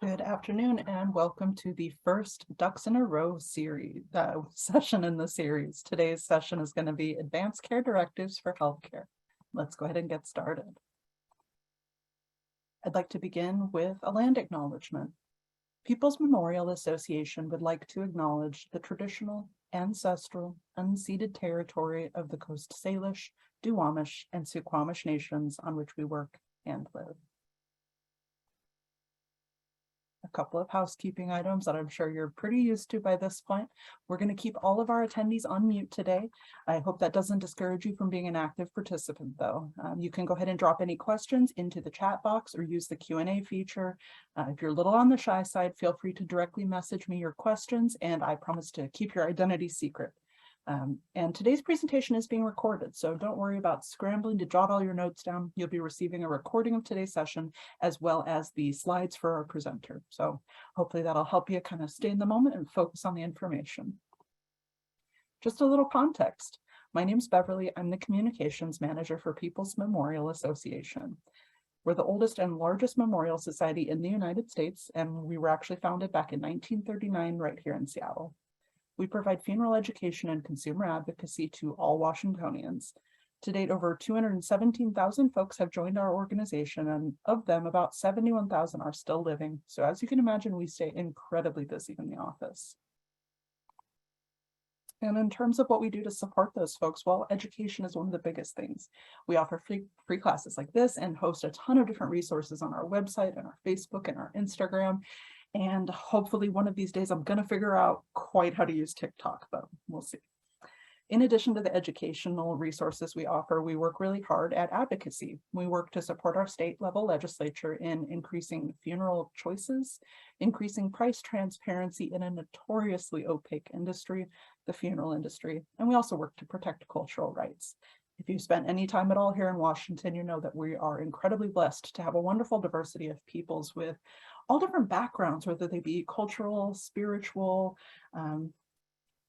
Good afternoon and welcome to the first Ducks in a Row series session in the series. Today's session is going to be Advanced Care Directives for Healthcare. Let's go ahead and get started. I'd like to begin with a land acknowledgement. People's Memorial Association would like to acknowledge the traditional, ancestral, unceded territory of the Coast Salish, Duwamish, and Suquamish nations on which we work and live. A couple of housekeeping items that I'm sure you're pretty used to by this point. We're going to keep all of our attendees on mute today. I hope that doesn't discourage you from being an active participant though. You can go ahead and drop any questions into the chat box or use the Q&A feature. If you're a little on the shy side, feel free to directly message me your questions and I promise to keep your identity secret. And today's presentation is being recorded, so don't worry about scrambling to jot all your notes down. You'll be receiving a recording of today's session as well as the slides for our presenter. So hopefully that'll help you kind of stay in the moment and focus on the information. Just a little context. My name's Beverly. I'm the Communications Manager for People's Memorial Association. We're the oldest and largest memorial society in the United States, and we were actually founded back in 1939 right here in Seattle. We provide funeral education and consumer advocacy to all Washingtonians. To date, over 217,000 folks have joined our organization, and of them, about 71,000 are still living. So as you can imagine, we stay incredibly busy in the office. And in terms of what we do to support those folks, well, education is one of the biggest things. We offer free classes like this and host a ton of different resources on our website and our Facebook and our Instagram. And hopefully one of these days I'm going to figure out quite how to use TikTok, but we'll see. In addition to the educational resources we offer, we work really hard at advocacy. We work to support our state level legislature in increasing funeral choices, increasing price transparency in a notoriously opaque industry, the funeral industry, and we also work to protect cultural rights. If you spent any time at all here in Washington, you know that we are incredibly blessed to have a wonderful diversity of peoples with all different backgrounds, whether they be cultural, spiritual,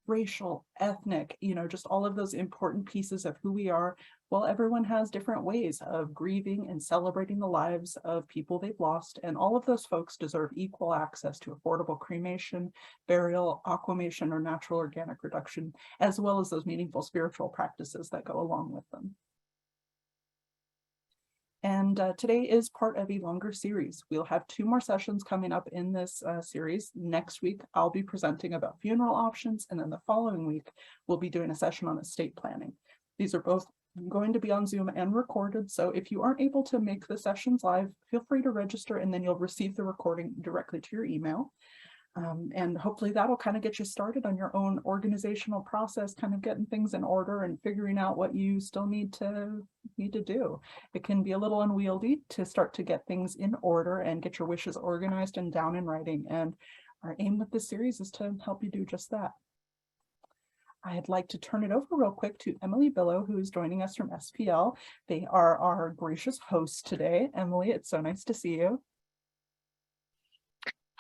racial, ethnic, just all of those important pieces of who we are. Well, everyone has different ways of grieving and celebrating the lives of people they've lost, and all of those folks deserve equal access to affordable cremation, burial, aquamation, or natural organic reduction, as well as those meaningful spiritual practices that go along with them. And today is part of a longer series. We'll have 2 more sessions coming up in this series. Next week, I'll be presenting about funeral options, and then the following week, we'll be doing a session on estate planning. These are both going to be on Zoom and recorded, so if you aren't able to make the sessions live, feel free to register and then you'll receive the recording directly to your email. And hopefully that'll kind of get you started on your own organizational process, kind of getting things in order and figuring out what you still need to do. It can be a little unwieldy to start to get things in order and get your wishes organized and down in writing. And our aim with this series is to help you do just that. I'd like to turn it over real quick to Emily Bizzell, who is joining us from SPL. They are our gracious hosts today. Emily, it's so nice to see you.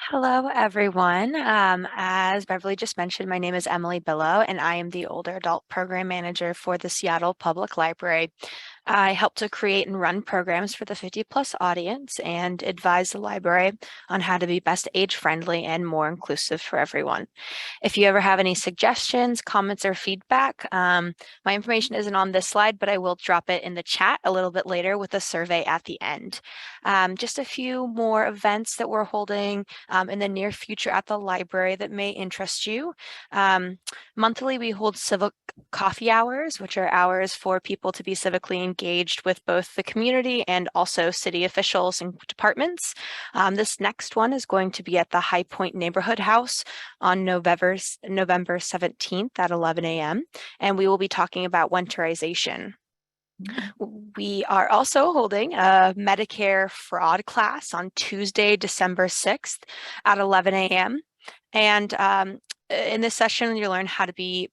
Hello, everyone. As Beverly just mentioned, my name is Emily Bizzell, and I am the Older Adult Program Manager for the Seattle Public Library. I help to create and run programs for the 50-plus audience and advise the library on how to be best age-friendly and more inclusive for everyone. If you ever have any suggestions, comments, or feedback, my information isn't on this slide, but I will drop it in the chat a little bit later with a survey at the end. Just a few more events that we're holding in the near future at the library that may interest you. Monthly, we hold civic coffee hours, which are hours for people to be civically engaged with both the community and also city officials and departments. This next one is going to be at the High Point Neighborhood House on November 17th at 11 a.m. And we will be talking about winterization. We are also holding a Medicare fraud class on Tuesday, December 6th at 11 a.m. And in this session, you'll learn how to be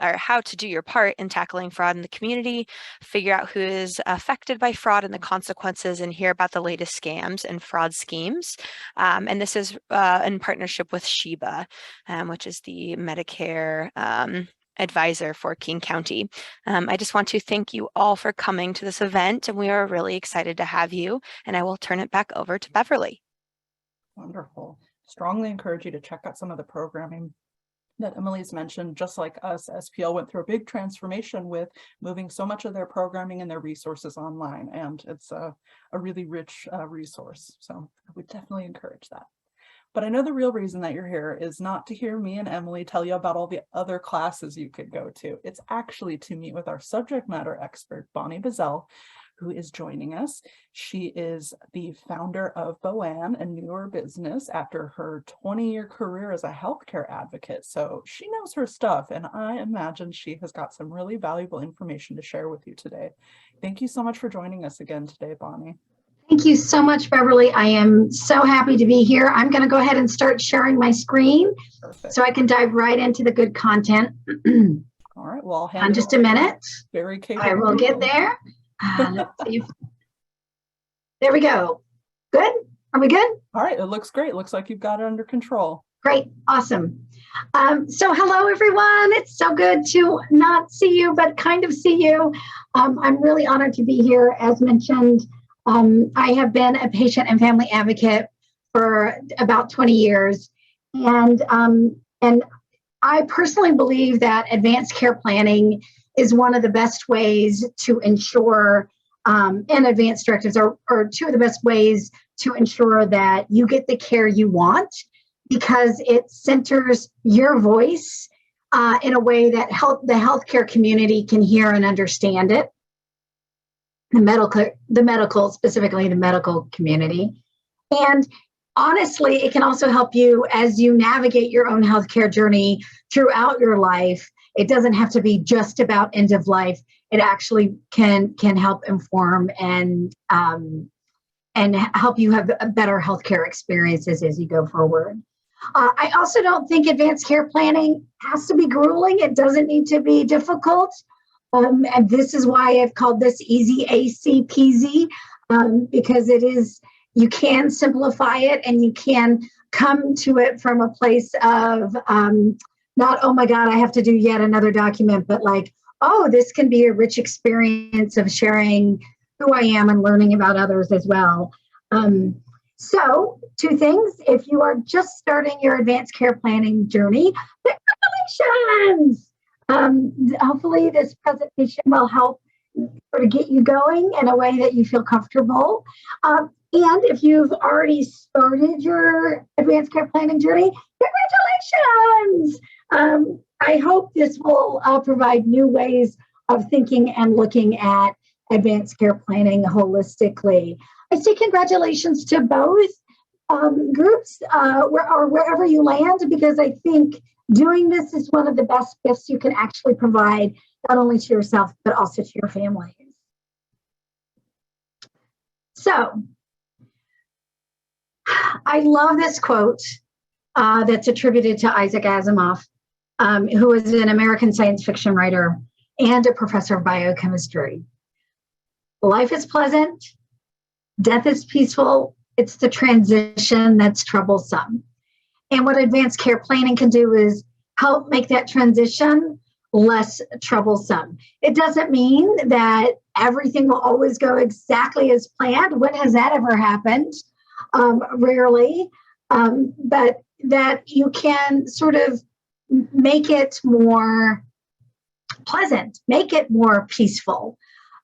or how to do your part in tackling fraud in the community, figure out who is affected by fraud and the consequences, and hear about the latest scams and fraud schemes. And this is in partnership with Sheba, which is the Medicare advisor for King County. I just want to thank you all for coming to this event, and we are really excited to have you. And I will turn it back over to Beverly. Wonderful. Strongly encourage you to check out some of the programming that Emily's mentioned. Just like us, SPL went through a big transformation with moving so much of their programming and their resources online, and it's a really rich resource. So I would definitely encourage that. But I know the real reason that you're here is not to hear me and Emily tell you about all the other classes you could go to. It's actually to meet with our subject matter expert, Bonnie Bizzell, who is joining us. She is the founder of Boann, a newer business after her 20-year career as a healthcare advocate. So she knows her stuff, and I imagine she has got some really valuable information to share with you today. Thank you so much for joining us again today, Bonnie. Thank you so much, Beverly. I am so happy to be here. I'm going to go ahead and start sharing my screen. Perfect. So I can dive right into the good content. All right, well, I'll hand in just a minute. Very capable. I will get there. Let's see if, there we go. Good? Are we good? All right, it looks great. Looks like you've got it under control. Great. Awesome. So hello, everyone. It's so good to not see you, but kind of see you. I'm really honored to be here. As mentioned, I have been a patient and family advocate for about 20 years. And I personally believe that advanced care planning is one of the best ways to ensure, and advanced directives are two of the best ways to ensure that you get the care you want, because it centers your voice in a way that the healthcare community can hear and understand it. Specifically the medical community. And honestly, it can also help you as you navigate your own healthcare journey throughout your life. It doesn't have to be just about end of life. It actually can help inform and help you have better healthcare experiences as you go forward. I also don't think advanced care planning has to be grueling. It doesn't need to be difficult. And this is why I've called this easy AC peasy, because it is, you can simplify it and you can come to it from a place of not, oh my God, I have to do yet another document, but like, oh, this can be a rich experience of sharing who I am and learning about others as well. So 2 things, if you are just starting your advanced care planning journey, congratulations! Hopefully this presentation will help sort of get you going in a way that you feel comfortable. And if you've already started your advanced care planning journey, congratulations! I hope this will provide new ways of thinking and looking at advanced care planning holistically. I say congratulations to both groups or wherever you land, because I think doing this is one of the best gifts you can actually provide, not only to yourself, but also to your families. So, I love this quote that's attributed to Isaac Asimov, who is an American science fiction writer and a professor of biochemistry. Life is pleasant, death is peaceful, it's the transition that's troublesome. And what advanced care planning can do is help make that transition less troublesome. It doesn't mean that everything will always go exactly as planned. When has that ever happened? Rarely. But that you can sort of make it more pleasant, make it more peaceful.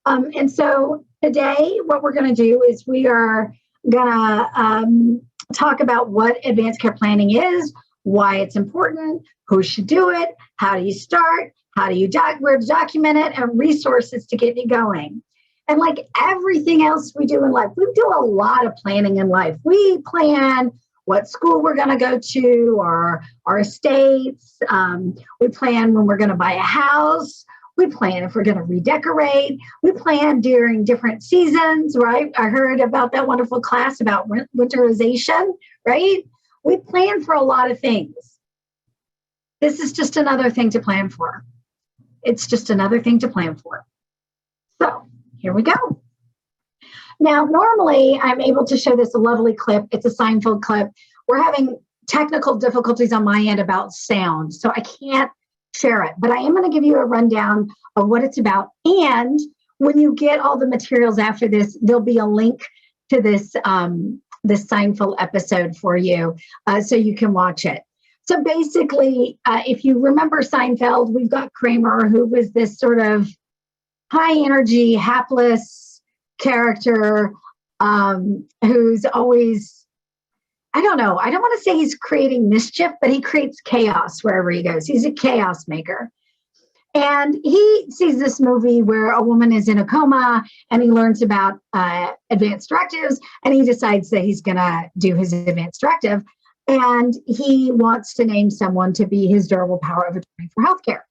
And so today, what we're going to do is we are going to talk about what advanced care planning is, why it's important, who should do it, how do you start, how do you where to document it, and resources to get you going. And like everything else we do in life, we do a lot of planning in life. We plan what school we're going to go to, our estates. We plan when we're going to buy a house. We plan if we're going to redecorate. We plan during different seasons, right? I heard about that wonderful class about winterization, right? We plan for a lot of things. This is just another thing to plan for. It's just another thing to plan for. So here we go. Now, normally I'm able to show this lovely clip. It's a Seinfeld clip. We're having technical difficulties on my end about sound, so I can't share it, but I am going to give you a rundown of what it's about. And when you get all the materials after this, there'll be a link to this this Seinfeld episode for you, so you can watch it. So basically, if you remember Seinfeld, we've got Kramer, who was this sort of high energy, hapless character, who's always, I don't know, I don't want to say he's creating mischief, but he creates chaos wherever he goes. He's a chaos maker. And he sees this movie where a woman is in a coma, and he learns about advanced directives, and he decides that he's going to do his advanced directive. And he wants to name someone to be his durable power of attorney for healthcare.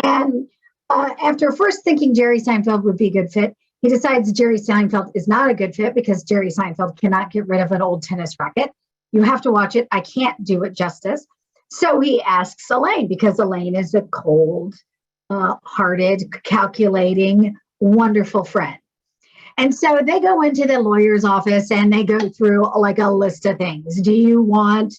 And after first thinking Jerry Seinfeld would be a good fit, he decides Jerry Seinfeld is not a good fit because Jerry Seinfeld cannot get rid of an old tennis racket. You have to watch it. I can't do it justice. So he asks Elaine, because Elaine is a cold, hearted, calculating, wonderful friend. And so they go into the lawyer's office and they go through like a list of things. Do you want,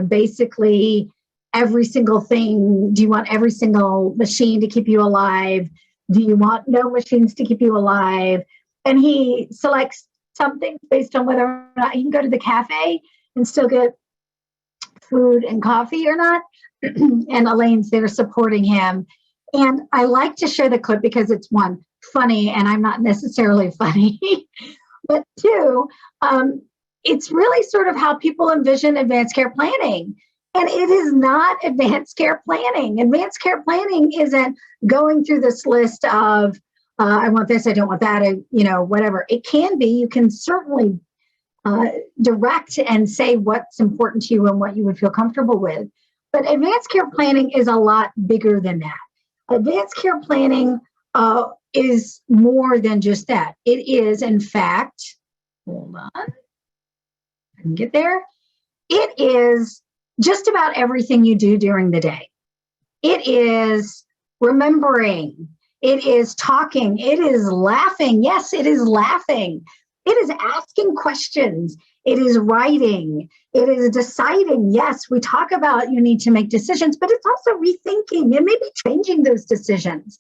basically every single thing? Do you want every single machine to keep you alive? Do you want no machines to keep you alive? And he selects some things based on whether or not he can go to the cafe and still get food and coffee or not. And Elaine's there supporting him. And I like to share the clip because it's, one, funny, and I'm not necessarily funny, but two, it's really sort of how people envision advanced care planning. And it is not advanced care planning. Advanced care planning isn't going through this list of, I want this, I don't want that, whatever. It can be. You can certainly direct and say what's important to you and what you would feel comfortable with. But advanced care planning is a lot bigger than that. Advanced care planning is more than just that. It is, in fact, hold on, I can get there. It is just about everything you do during the day. It is remembering. It is talking. It is laughing. Yes, it is laughing. It is asking questions. It is writing. It is deciding. Yes, we talk about you need to make decisions, but it's also rethinking and maybe changing those decisions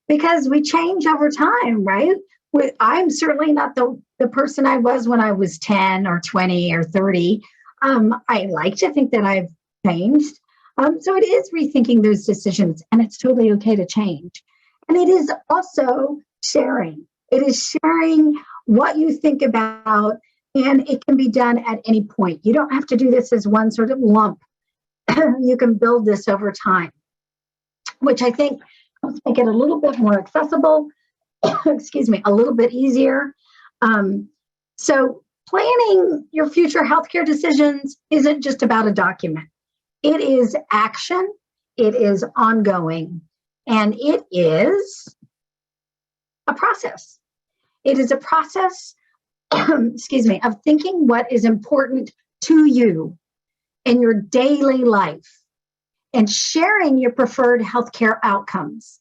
because we change over time, right? I'm certainly not the person I was when I was 10 or 20 or 30. I like to think that I've changed. So it is rethinking those decisions, and it's totally okay to change. And it is also sharing. It is sharing what you think about, and it can be done at any point. You don't have to do this as one sort of lump. You can build this over time, which I think helps make it a little bit more accessible, excuse me, a little bit easier. So planning your future healthcare decisions isn't just about a document. It is action, it is ongoing, and it is a process. It is a process, excuse me, of thinking what is important to you in your daily life and sharing your preferred healthcare outcomes.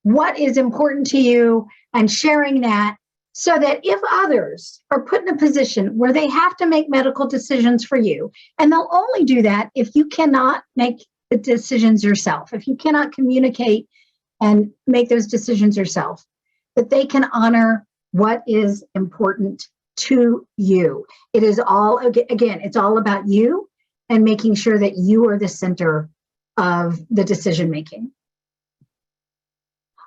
What is important to you and sharing that so that if others are put in a position where they have to make medical decisions for you, and they'll only do that if you cannot make the decisions yourself, if you cannot communicate and make those decisions yourself, that they can honor what is important to you. It is all, again, it's all about you and making sure that you are the center of the decision making.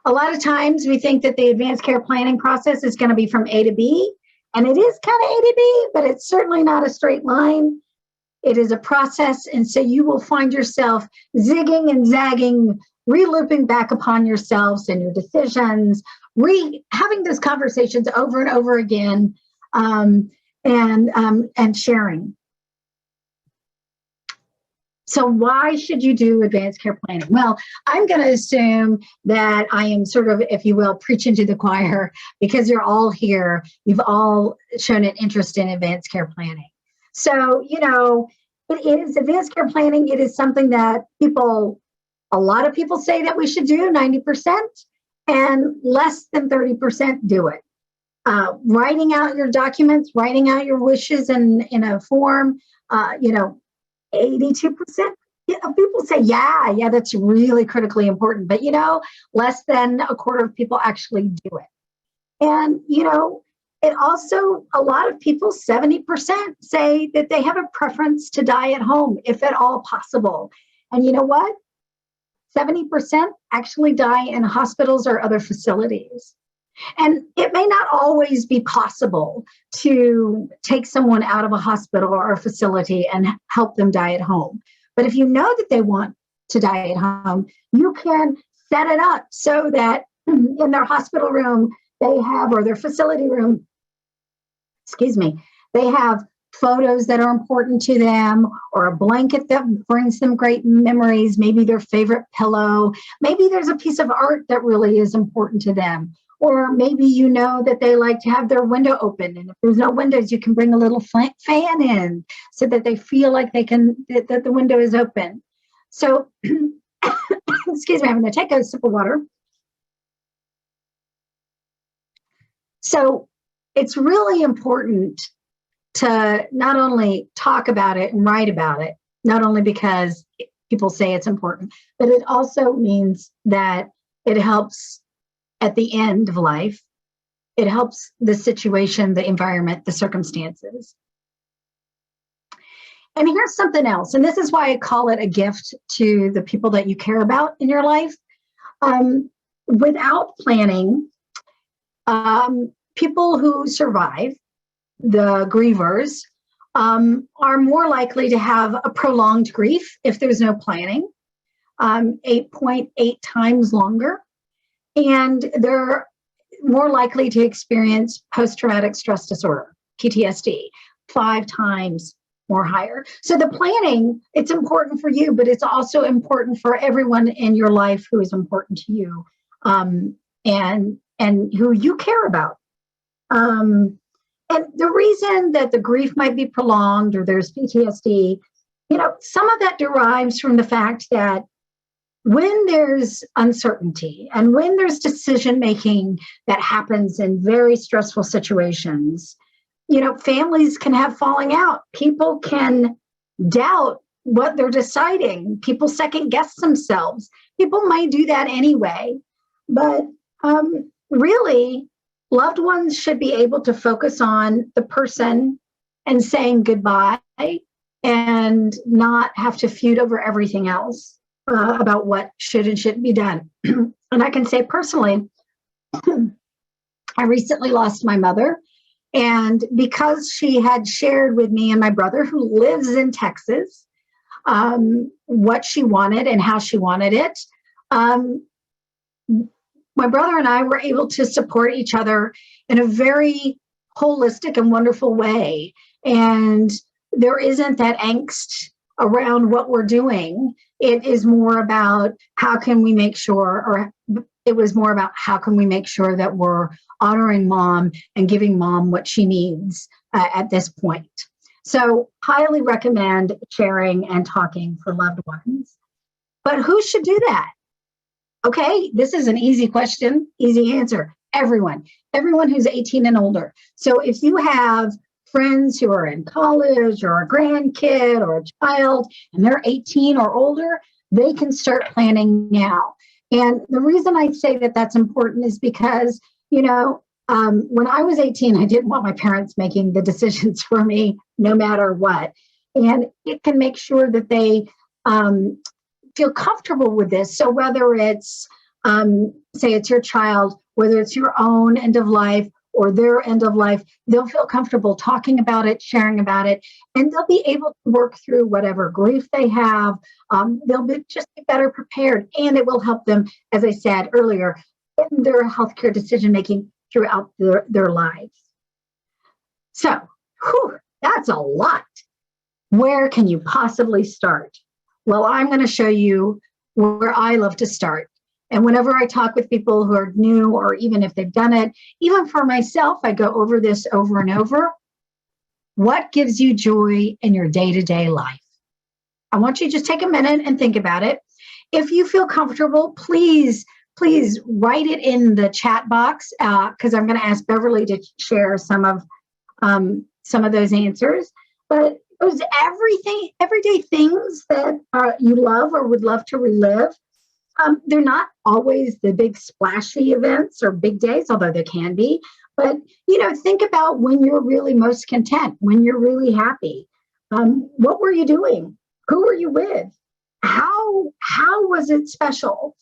A lot of times we think that the advanced care planning process is going to be from A to B, and it is kind of A to B, but it's certainly not a straight line. It is a process, and so you will find yourself zigging and zagging, re-looping back upon yourselves and your decisions, having those conversations over and over again, and sharing. So why should you do advanced care planning? Well, I'm going to assume that I am sort of, if you will, preaching to the choir because you're all here. You've all shown an interest in advanced care planning. So, it is advanced care planning. It is something that a lot of people say that we should do, 90%, and less than 30% do it. Writing out your documents, writing out your wishes in a form, 82% of people say, yeah, that's really critically important. But, less than a quarter of people actually do it. And, It also, a lot of people, 70% say that they have a preference to die at home, if at all possible. And you know what? 70% actually die in hospitals or other facilities. And it may not always be possible to take someone out of a hospital or a facility and help them die at home. But if you know that they want to die at home, you can set it up so that in their hospital room they have, or their facility room, they have photos that are important to them, or a blanket that brings them great memories, maybe their favorite pillow, maybe there's a piece of art that really is important to them, or maybe you know that they like to have their window open, and if there's no windows, you can bring a little fan in so that they feel like they can, that the window is open. So, excuse me, I'm going to take a sip of water. So it's really important to not only talk about it and write about it, not only because people say it's important, but it also means that it helps at the end of life. It helps the situation, the environment, the circumstances. And here's something else, and this is why I call it a gift to the people that you care about in your life. Without planning, people who survive, the grievers, are more likely to have a prolonged grief if there's no planning, 8.8 times longer, and they're more likely to experience post-traumatic stress disorder, PTSD, 5 times more higher. So the planning, it's important for you, but it's also important for everyone in your life who is important to you, and who you care about. And the reason that the grief might be prolonged or there's PTSD, some of that derives from the fact that when there's uncertainty and when there's decision-making that happens in very stressful situations, families can have falling out. People can doubt what they're deciding. People second guess themselves. People might do that anyway, but really, loved ones should be able to focus on the person and saying goodbye and not have to feud over everything else about what should and shouldn't be done. And I can say personally, I recently lost my mother. And because she had shared with me and my brother, who lives in Texas, what she wanted and how she wanted it, my brother and I were able to support each other in a very holistic and wonderful way. And there isn't that angst around what we're doing. It is more about how can we make sure, or it was more about how can we make sure that we're honoring mom and giving mom what she needs at this point. So highly recommend sharing and talking for loved ones. But who should do that? Okay, this is an easy question, easy answer. Everyone who's 18 and older. So if you have friends who are in college or a grandkid or a child and they're 18 or older, they can start planning now. And the reason I say that that's important is because, when I was 18, I didn't want my parents making the decisions for me no matter what. And it can make sure that they feel comfortable with this. So whether it's, say it's your child, whether it's your own end of life or their end of life, they'll feel comfortable talking about it, sharing about it, and they'll be able to work through whatever grief they have. They'll just be better prepared, and it will help them, as I said earlier, in their healthcare decision-making throughout their lives. So, that's a lot. Where can you possibly start? Well, I'm going to show you where I love to start. And whenever I talk with people who are new, or even if they've done it, even for myself, I go over this over and over. What gives you joy in your day-to-day life? I want you to just take a minute and think about it. If you feel comfortable, please write it in the chat box, because I'm going to ask Beverly to share some of those answers. But those everyday things that you love or would love to relive, they're not always the big splashy events or big days, although they can be, But, think about when you're really most content, when you're really happy. What were you doing? Who were you with? How was it special?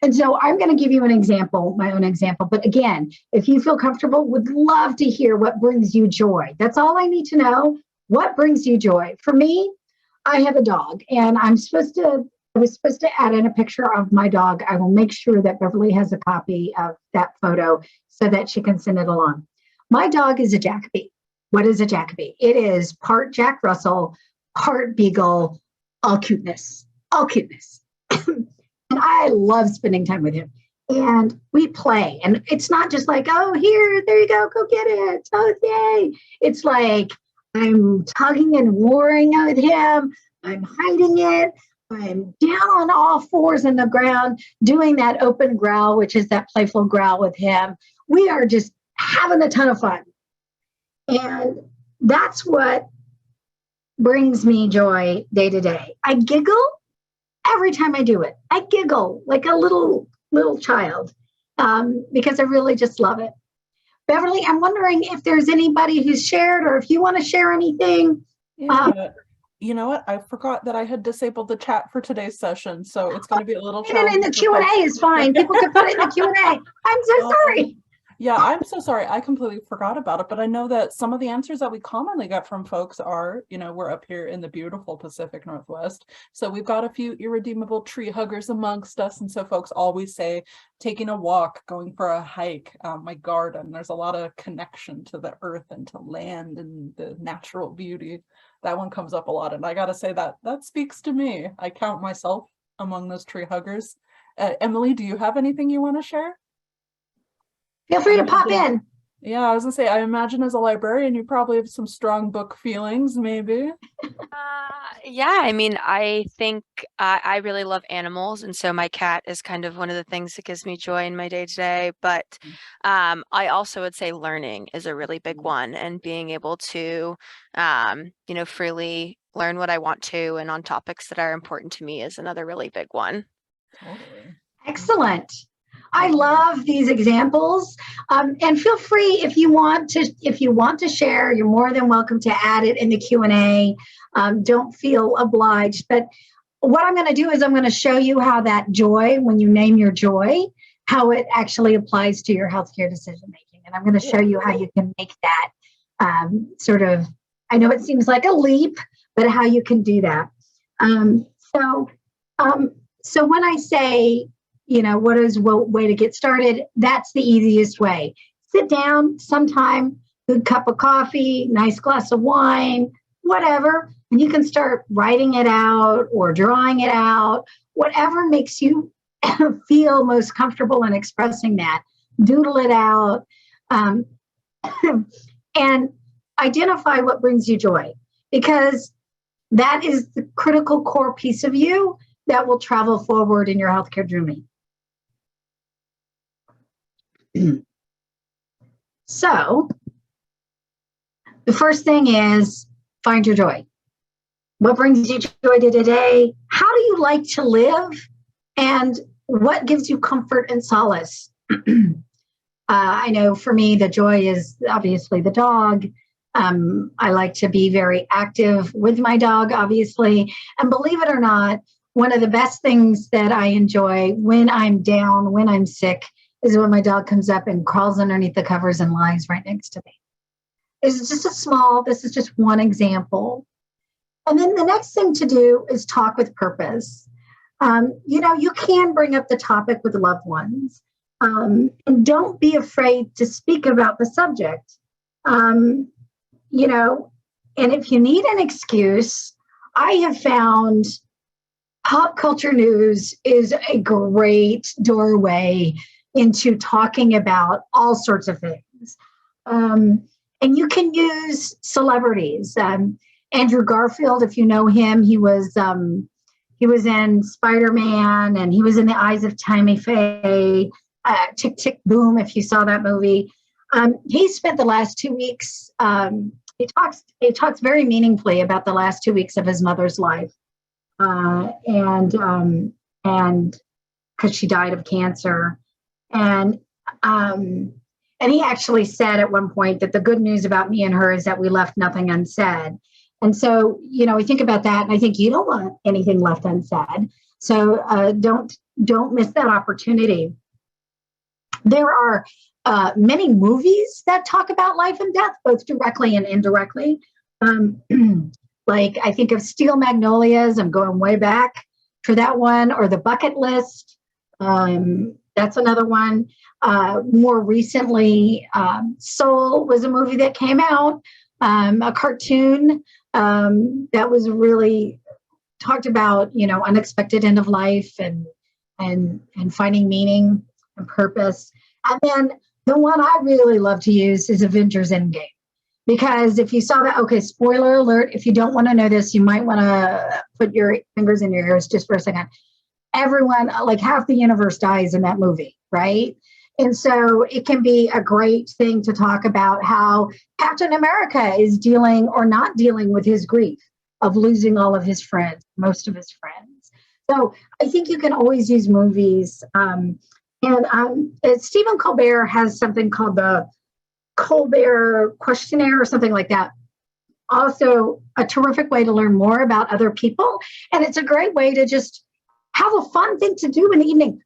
And so I'm going to give you an example, my own example. But again, if you feel comfortable, would love to hear what brings you joy. That's all I need to know. What brings you joy? For me, I have a dog, and I was supposed to add in a picture of my dog. I will make sure that Beverly has a copy of that photo so that she can send it along. My dog is a Jacoby. What is a Jacoby? It is part Jack Russell, part Beagle, all cuteness, all cuteness. And I love spending time with him. And we play. And it's not just like, oh, there you go get it. Oh, yay. It's like I'm tugging and warring with him. I'm hiding it. I'm down on all fours in the ground, doing that open growl, which is that playful growl with him. We are just having a ton of fun. And that's what brings me joy day to day. I giggle every time I do it. I giggle like a little child because I really just love it. Beverly, I'm wondering if there's anybody who's shared or if you want to share anything. Yeah. You know what? I forgot that I had disabled the chat for today's session, so it's going to be a little challenging. And in the Q&A is fine. People can put it in the Q&A. I'm so sorry. Yeah, I'm so sorry. I completely forgot about it, but I know that some of the answers that we commonly get from folks are, we're up here in the beautiful Pacific Northwest. So we've got a few irredeemable tree huggers amongst us. And so folks always say taking a walk, going for a hike, my garden. There's a lot of connection to the earth and to land and the natural beauty. That one comes up a lot. And I got to say that speaks to me. I count myself among those tree huggers. Emily, do you have anything you want to share? Feel free to pop in. Yeah, I was gonna say, I imagine as a librarian, you probably have some strong book feelings, maybe. Yeah, I mean, I think I really love animals. And so my cat is kind of one of the things that gives me joy in my day to day. But I also would say learning is a really big one, and being able to, freely learn what I want to and on topics that are important to me is another really big one. Totally. Excellent. I love these examples, and feel free if you want to share. You're more than welcome to add it in the Q&A. Don't feel obliged. But what I'm going to do is I'm going to show you how that joy, when you name your joy, how it actually applies to your healthcare decision making, and I'm going to show you how you can make that sort of. I know it seems like a leap, but how you can do that. So when I say, what is way to get started? That's the easiest way. Sit down sometime, good cup of coffee, nice glass of wine, whatever, and you can start writing it out or drawing it out, whatever makes you feel most comfortable in expressing that. Doodle it out and identify what brings you joy, because that is the critical core piece of you that will travel forward in your healthcare journey. So the first thing is find your joy. What brings you joy today? How do you like to live? And what gives you comfort and solace? I know for me, the joy is obviously the dog. I like to be very active with my dog, obviously. And believe it or not, one of the best things that I enjoy when I'm down, when I'm sick, is when my dog comes up and crawls underneath the covers and lies right next to me. This is just one example. And then the next thing to do is talk with purpose. You can bring up the topic with loved ones, and don't be afraid to speak about the subject. And if you need an excuse, I have found pop culture news is a great doorway into talking about all sorts of things. And you can use celebrities. Andrew Garfield, if you know him, he was in Spider-Man, and he was in The Eyes of Tammy Faye, Tick, Tick, Boom, if you saw that movie. He spent the last 2 weeks, he talks very meaningfully about the last 2 weeks of his mother's life. And because she died of cancer. And And he actually said at one point that the good news about me and her is that we left nothing unsaid. And so, you know, we think about that, and I think you don't want anything left unsaid. So don't miss that opportunity. There are many movies that talk about life and death, both directly and indirectly. Like I think of Steel Magnolias, I'm going way back for that one, or The Bucket List. That's another one. More recently, Soul was a movie that came out, a cartoon that was really talked about, you know, unexpected end of life and finding meaning and purpose. And then the one I really love to use is Avengers Endgame. Because if you saw that, okay, spoiler alert, if you don't want to know this, you might want to put your fingers in your ears just for a second. Everyone, like half the universe dies in that movie, right? And so it can be a great thing to talk about how Captain America is dealing or not dealing with his grief of losing all of his friends, most of his friends. So I think you can always use movies. And Stephen Colbert has something called the Colbert Questionnaire or something like that. Also a terrific way to learn more about other people. And it's a great way to just have a fun thing to do in the evening.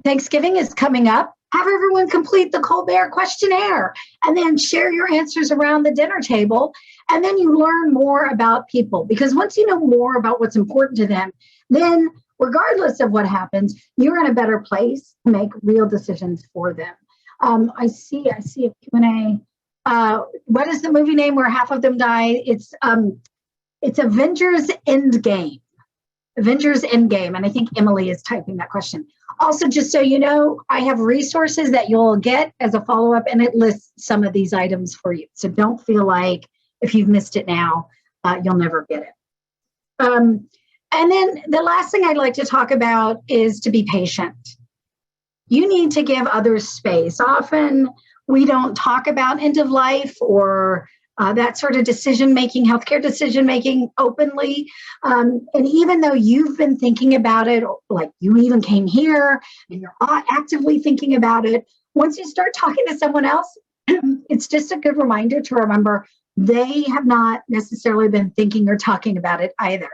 Thanksgiving is coming up. Have everyone complete the Colbert Questionnaire and then share your answers around the dinner table. And then you learn more about people, because once you know more about what's important to them, then regardless of what happens, you're in a better place to make real decisions for them. I see a Q&A. What is the movie name where half of them die? It's Avengers Endgame. Avengers Endgame. And I think Emily is typing that question. Also, just so you know, I have resources that you'll get as a follow-up, and it lists some of these items for you. So don't feel like if you've missed it now, you'll never get it. And then the last thing I'd like to talk about is to be patient. You need to give others space. Often we don't talk about end of life or that sort of decision-making, healthcare decision-making openly. And even though you've been thinking about it, like you even came here and you're actively thinking about it, once you start talking to someone else, it's just a good reminder to remember they have not necessarily been thinking or talking about it either.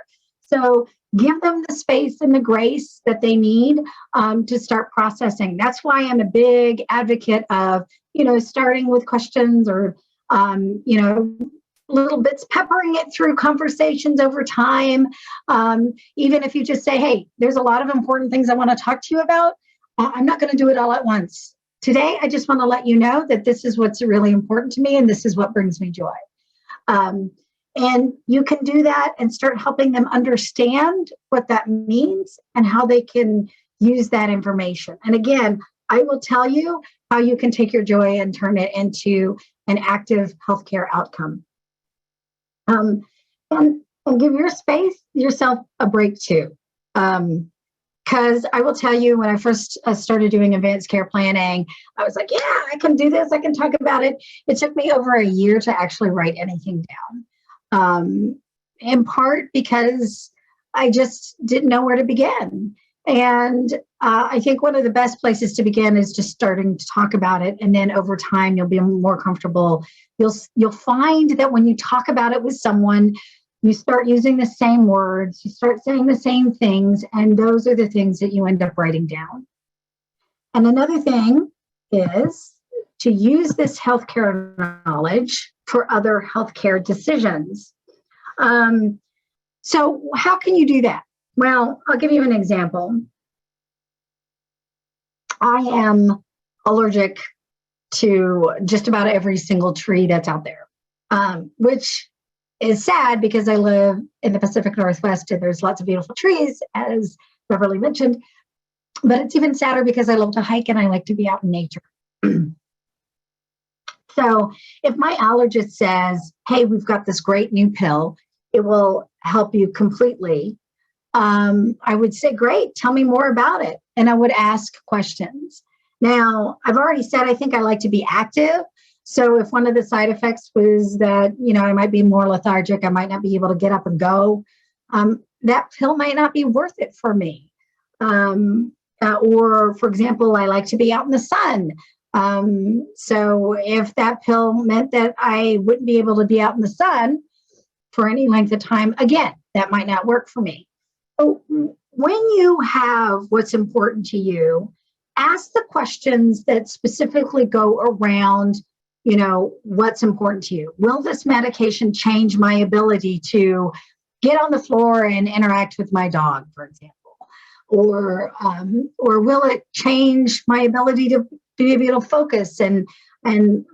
So give them the space and the grace that they need to start processing. That's why I'm a big advocate of, you know, starting with questions or, you know, little bits, peppering it through conversations over time. Even if you just say, hey, there's a lot of important things I want to talk to you about. I'm not going to do it all at once. Today, I just want to let you know that this is what's really important to me and this is what brings me joy. And you can do that and start helping them understand what that means and how they can use that information. And again, I will tell you how you can take your joy and turn it into an active healthcare outcome. And give yourself a break too. Because I will tell you, when I first started doing advanced care planning, I was like, yeah, I can do this. I can talk about it. It took me over a year to actually write anything down. In part because I just didn't know where to begin. And I think one of the best places to begin is just starting to talk about it. And then over time, you'll be more comfortable. You'll find that when you talk about it with someone, you start using the same words, you start saying the same things, and those are the things that you end up writing down. And another thing is to use this healthcare knowledge for other healthcare decisions. So how can you do that? Well, I'll give you an example. I am allergic to just about every single tree that's out there, which is sad because I live in the Pacific Northwest and there's lots of beautiful trees, as Beverly mentioned. But it's even sadder because I love to hike and I like to be out in nature. So if my allergist says, hey, we've got this great new pill, it will help you completely, I would say, great, tell me more about it. And I would ask questions. Now, I've already said I think I like to be active. So if one of the side effects was that, you know, I might be more lethargic, I might not be able to get up and go, that pill might not be worth it for me. Or, for example, I like to be out in the sun. So if that pill meant that I wouldn't be able to be out in the sun for any length of time, again, that might not work for me. So when you have what's important to you, ask the questions that specifically go around, what's important to you. Will this medication change my ability to get on the floor and interact with my dog, for example? Or will it change my ability to be able to focus and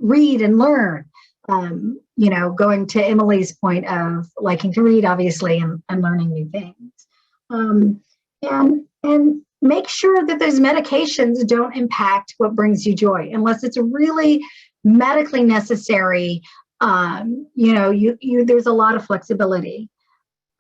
read and learn? Going to Emily's point of liking to read, obviously, and learning new things. And make sure that those medications don't impact what brings you joy, unless it's really medically necessary. There's a lot of flexibility.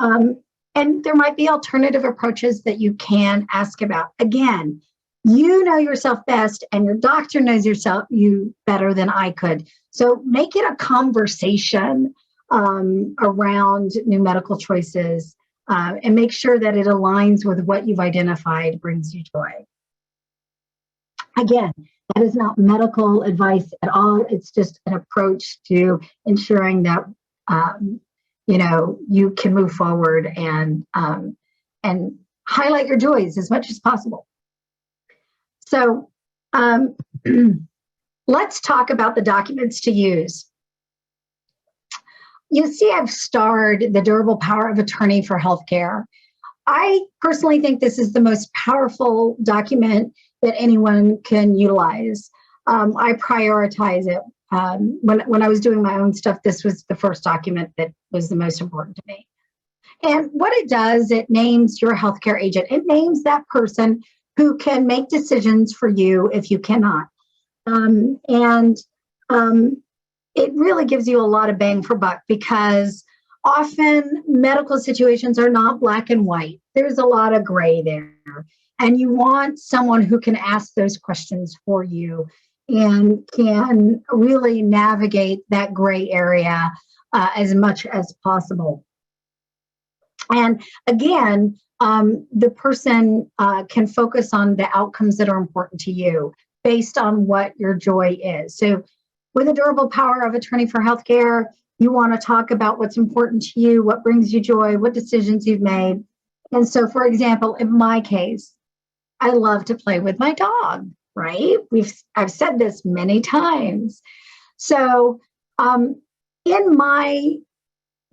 And there might be alternative approaches that you can ask about. Again, you know yourself best, and your doctor knows you better than I could. So make it a conversation around new medical choices, and make sure that it aligns with what you've identified brings you joy. Again, that is not medical advice at all. It's just an approach to ensuring that you can move forward and highlight your joys as much as possible. So let's talk about the documents to use. You see, I've starred the Durable Power of Attorney for Healthcare. I personally think this is the most powerful document that anyone can utilize. I prioritize it. When I was doing my own stuff, this was the first document that was the most important to me. And what it does, it names your healthcare agent. It names that person who can make decisions for you if you cannot. It really gives you a lot of bang for buck, because often medical situations are not black and white. There's a lot of gray there. And you want someone who can ask those questions for you and can really navigate that gray area as much as possible. And again, the person can focus on the outcomes that are important to you based on what your joy is. So with a Durable Power of Attorney for Healthcare, you want to talk about what's important to you, what brings you joy, what decisions you've made. And so, for example, in my case, I love to play with my dog, right? I've said this many times. So in my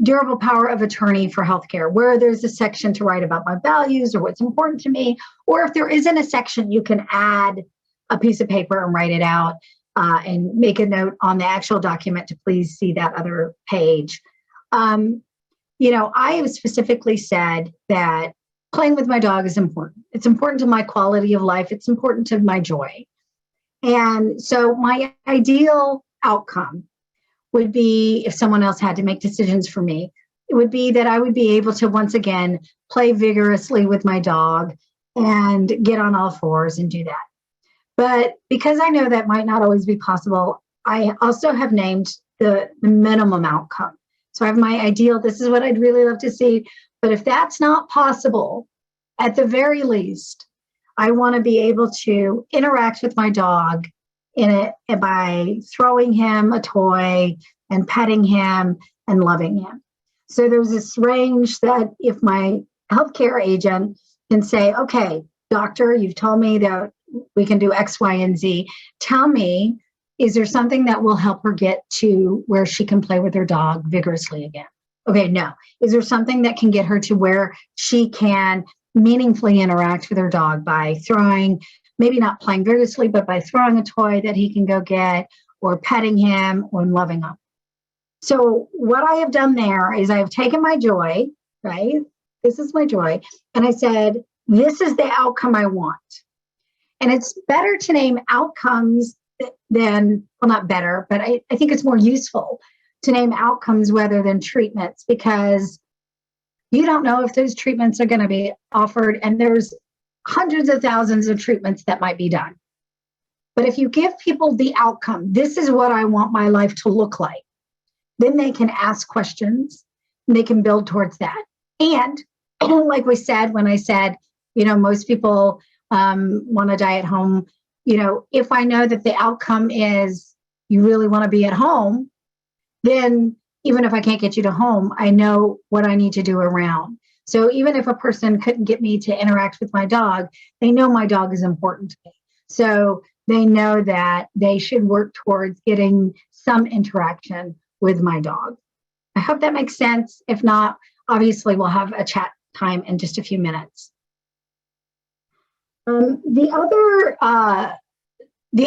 Durable Power of Attorney for Healthcare, where there's a section to write about my values or what's important to me, or if there isn't a section, you can add a piece of paper and write it out and make a note on the actual document to please see that other page. I have specifically said that playing with my dog is important. It's important to my quality of life. It's important to my joy. And so my ideal outcome would be, if someone else had to make decisions for me, it would be that I would be able to once again play vigorously with my dog and get on all fours and do that. But because I know that might not always be possible, I also have named the minimum outcome. So I have my ideal, this is what I'd really love to see. But if that's not possible, at the very least, I want to be able to interact with my dog by throwing him a toy and petting him and loving him. So there's this range that if my healthcare agent can say, okay, doctor, you've told me that we can do X, Y, and Z. Tell me, is there something that will help her get to where she can play with her dog vigorously again? Okay, no. Is there something that can get her to where she can meaningfully interact with her dog by throwing, maybe not playing vigorously, but by throwing a toy that he can go get, or petting him, or loving him? So what I have done there is I've taken my joy, right? This is my joy. And I said, this is the outcome I want. And it's better to name outcomes than, well, not better, but I think it's more useful to name outcomes rather than treatments, because you don't know if those treatments are going to be offered, and there's hundreds of thousands of treatments that might be done. But if you give people the outcome, this is what I want my life to look like, then they can ask questions and they can build towards that. And like we said, when I said, most people want to die at home if I know that the outcome is you really want to be at home, then even if I can't get you to home, I know what I need to do around. So even if a person couldn't get me to interact with my dog, they know my dog is important to me. So they know that they should work towards getting some interaction with my dog. I hope that makes sense. If not, obviously we'll have a chat time in just a few minutes. The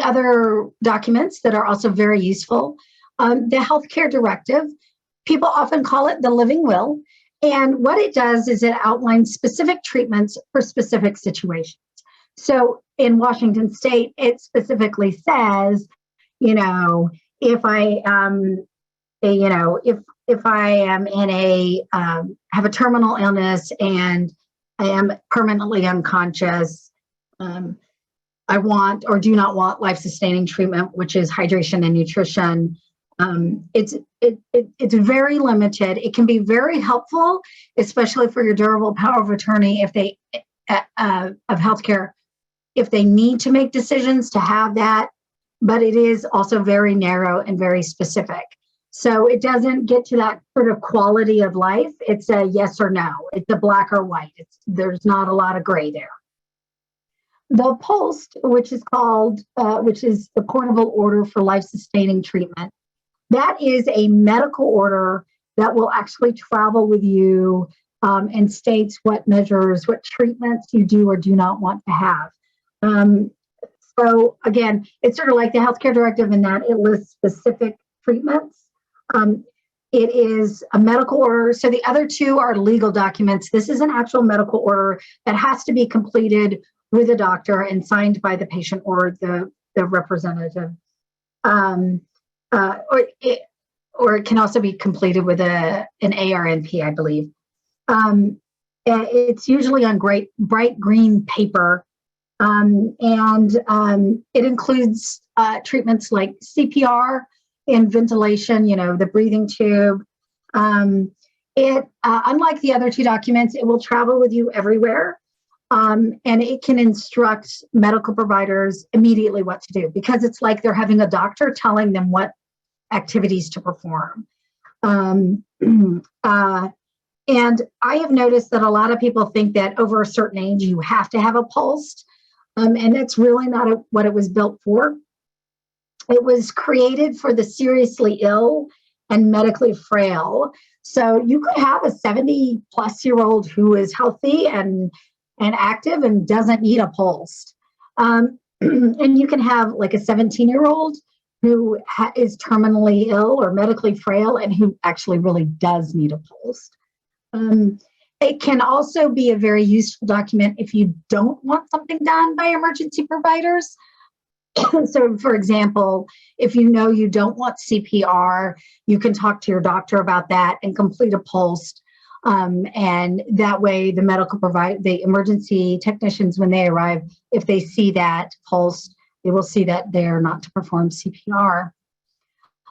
other documents that are also very useful, the healthcare directive, people often call it the living will. And what it does is it outlines specific treatments for specific situations. So in Washington State, it specifically says, if I if I am in have a terminal illness and I am permanently unconscious, I want or do not want life-sustaining treatment, which is hydration and nutrition. It's very limited. It can be very helpful, especially for your durable power of attorney if they of healthcare, if they need to make decisions to have that. But it is also very narrow and very specific. So it doesn't get to that sort of quality of life. It's a yes or no. It's a black or white. There's not a lot of gray there. The POST, which is the Portable Order for Life-Sustaining Treatment, that is a medical order that will actually travel with you and states what measures, what treatments you do or do not want to have. So again, it's sort of like the healthcare directive in that it lists specific treatments. It is a medical order. So the other two are legal documents. This is an actual medical order that has to be completed with a doctor and signed by the patient or the representative. Or it can also be completed with an ARNP, I believe. It's usually on bright green paper, and it includes treatments like CPR and ventilation, the breathing tube. Unlike the other two documents, it will travel with you everywhere. And it can instruct medical providers immediately what to do because it's like they're having a doctor telling them what activities to perform. And I have noticed that a lot of people think that over a certain age, you have to have a pulse. And that's really not what it was built for. It was created for the seriously ill and medically frail. So you could have a 70-plus-year-old who is healthy and active and doesn't need a pulse. And you can have like a 17-year-old who is terminally ill or medically frail and who actually really does need a pulse. It can also be a very useful document if you don't want something done by emergency providers. So, for example, if you know you don't want CPR, you can talk to your doctor about that and complete a pulse. And that way the emergency technicians, when they arrive, if they see that pulse, they will see that they're not to perform CPR.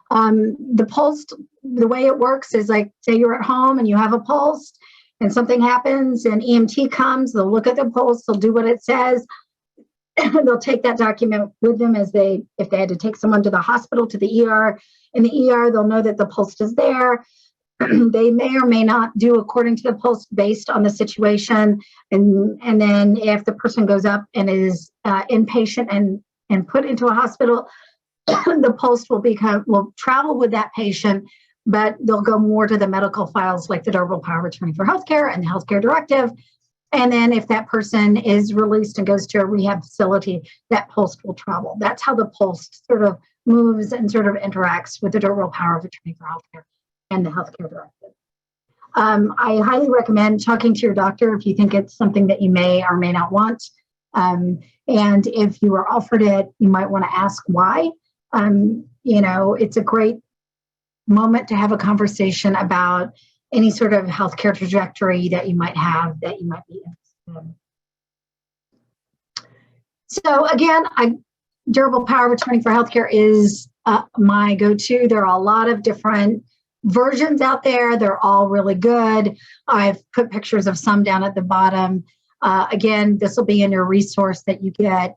The pulse, the way it works is like, say you're at home and you have a pulse and something happens and EMT comes, they'll look at the pulse, they'll do what it says. They'll take that document with them if they had to take someone to the hospital, to the ER. In the ER, they'll know that the pulse is there. They may or may not do according to the pulse based on the situation. And then if the person goes up and is inpatient and put into a hospital, the pulse will travel with that patient, but they'll go more to the medical files like the durable power of attorney for healthcare and the healthcare directive. And then if that person is released and goes to a rehab facility, that pulse will travel. That's how the pulse sort of moves and sort of interacts with the durable power of attorney for healthcare and the healthcare directive. I highly recommend talking to your doctor if you think it's something that you may or may not want. And if you are offered it, you might want to ask why. It's a great moment to have a conversation about any sort of healthcare trajectory that you might have that you might be interested in. So again, durable power of attorney for healthcare is my go-to. There are a lot of different versions out there. They're all really good. I've put pictures of some down at the bottom. Again, this will be in your resource that you get.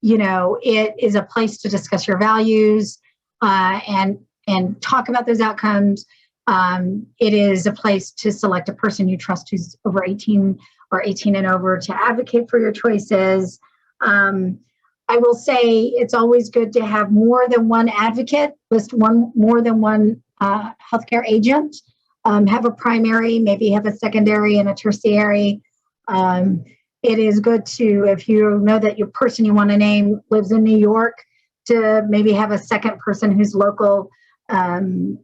it is a place to discuss your values and talk about those outcomes. It is a place to select a person you trust who's over 18 or 18 and over to advocate for your choices. I will say it's always good to have more than one advocate, more than one healthcare agent, have a primary, maybe have a secondary and a tertiary. It is good to, if you know that your person you want to name lives in New York, to maybe have a second person who's local. And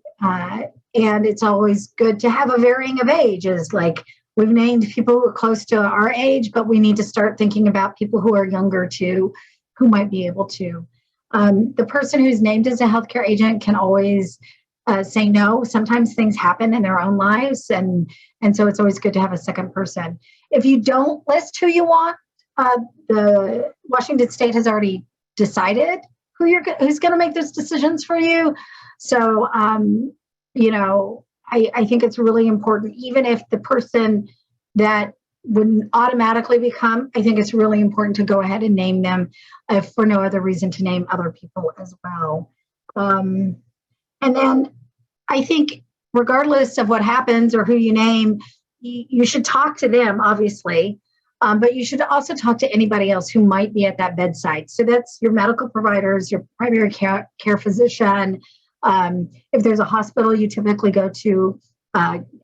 it's always good to have a varying of ages. Like, we've named people who are close to our age, but we need to start thinking about people who are younger too, who might be able to. The person who's named as a healthcare agent can always say no. Sometimes things happen in their own lives, and so it's always good to have a second person. If you don't list who you want, the Washington State has already decided who's going to make those decisions for you. So, I think it's really important, even if the person that wouldn't automatically become, I think it's really important to go ahead and name them, if for no other reason, to name other people as well. And then I think regardless of what happens or who you name, you should talk to them, obviously, but you should also talk to anybody else who might be at that bedside. So that's your medical providers, your primary care physician. If there's a hospital, you typically go to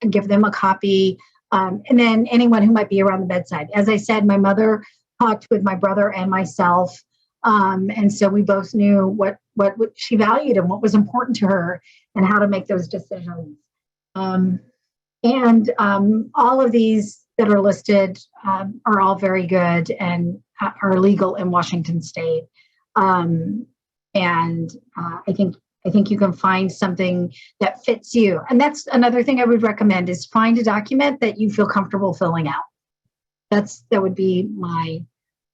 give them a copy, and then anyone who might be around the bedside. As I said, my mother talked with my brother and myself, and so we both knew what she valued and what was important to her and how to make those decisions. And all of these that are listed are all very good and are legal in Washington State. And I think you can find something that fits you. And that's another thing I would recommend, is find a document that you feel comfortable filling out. That would be my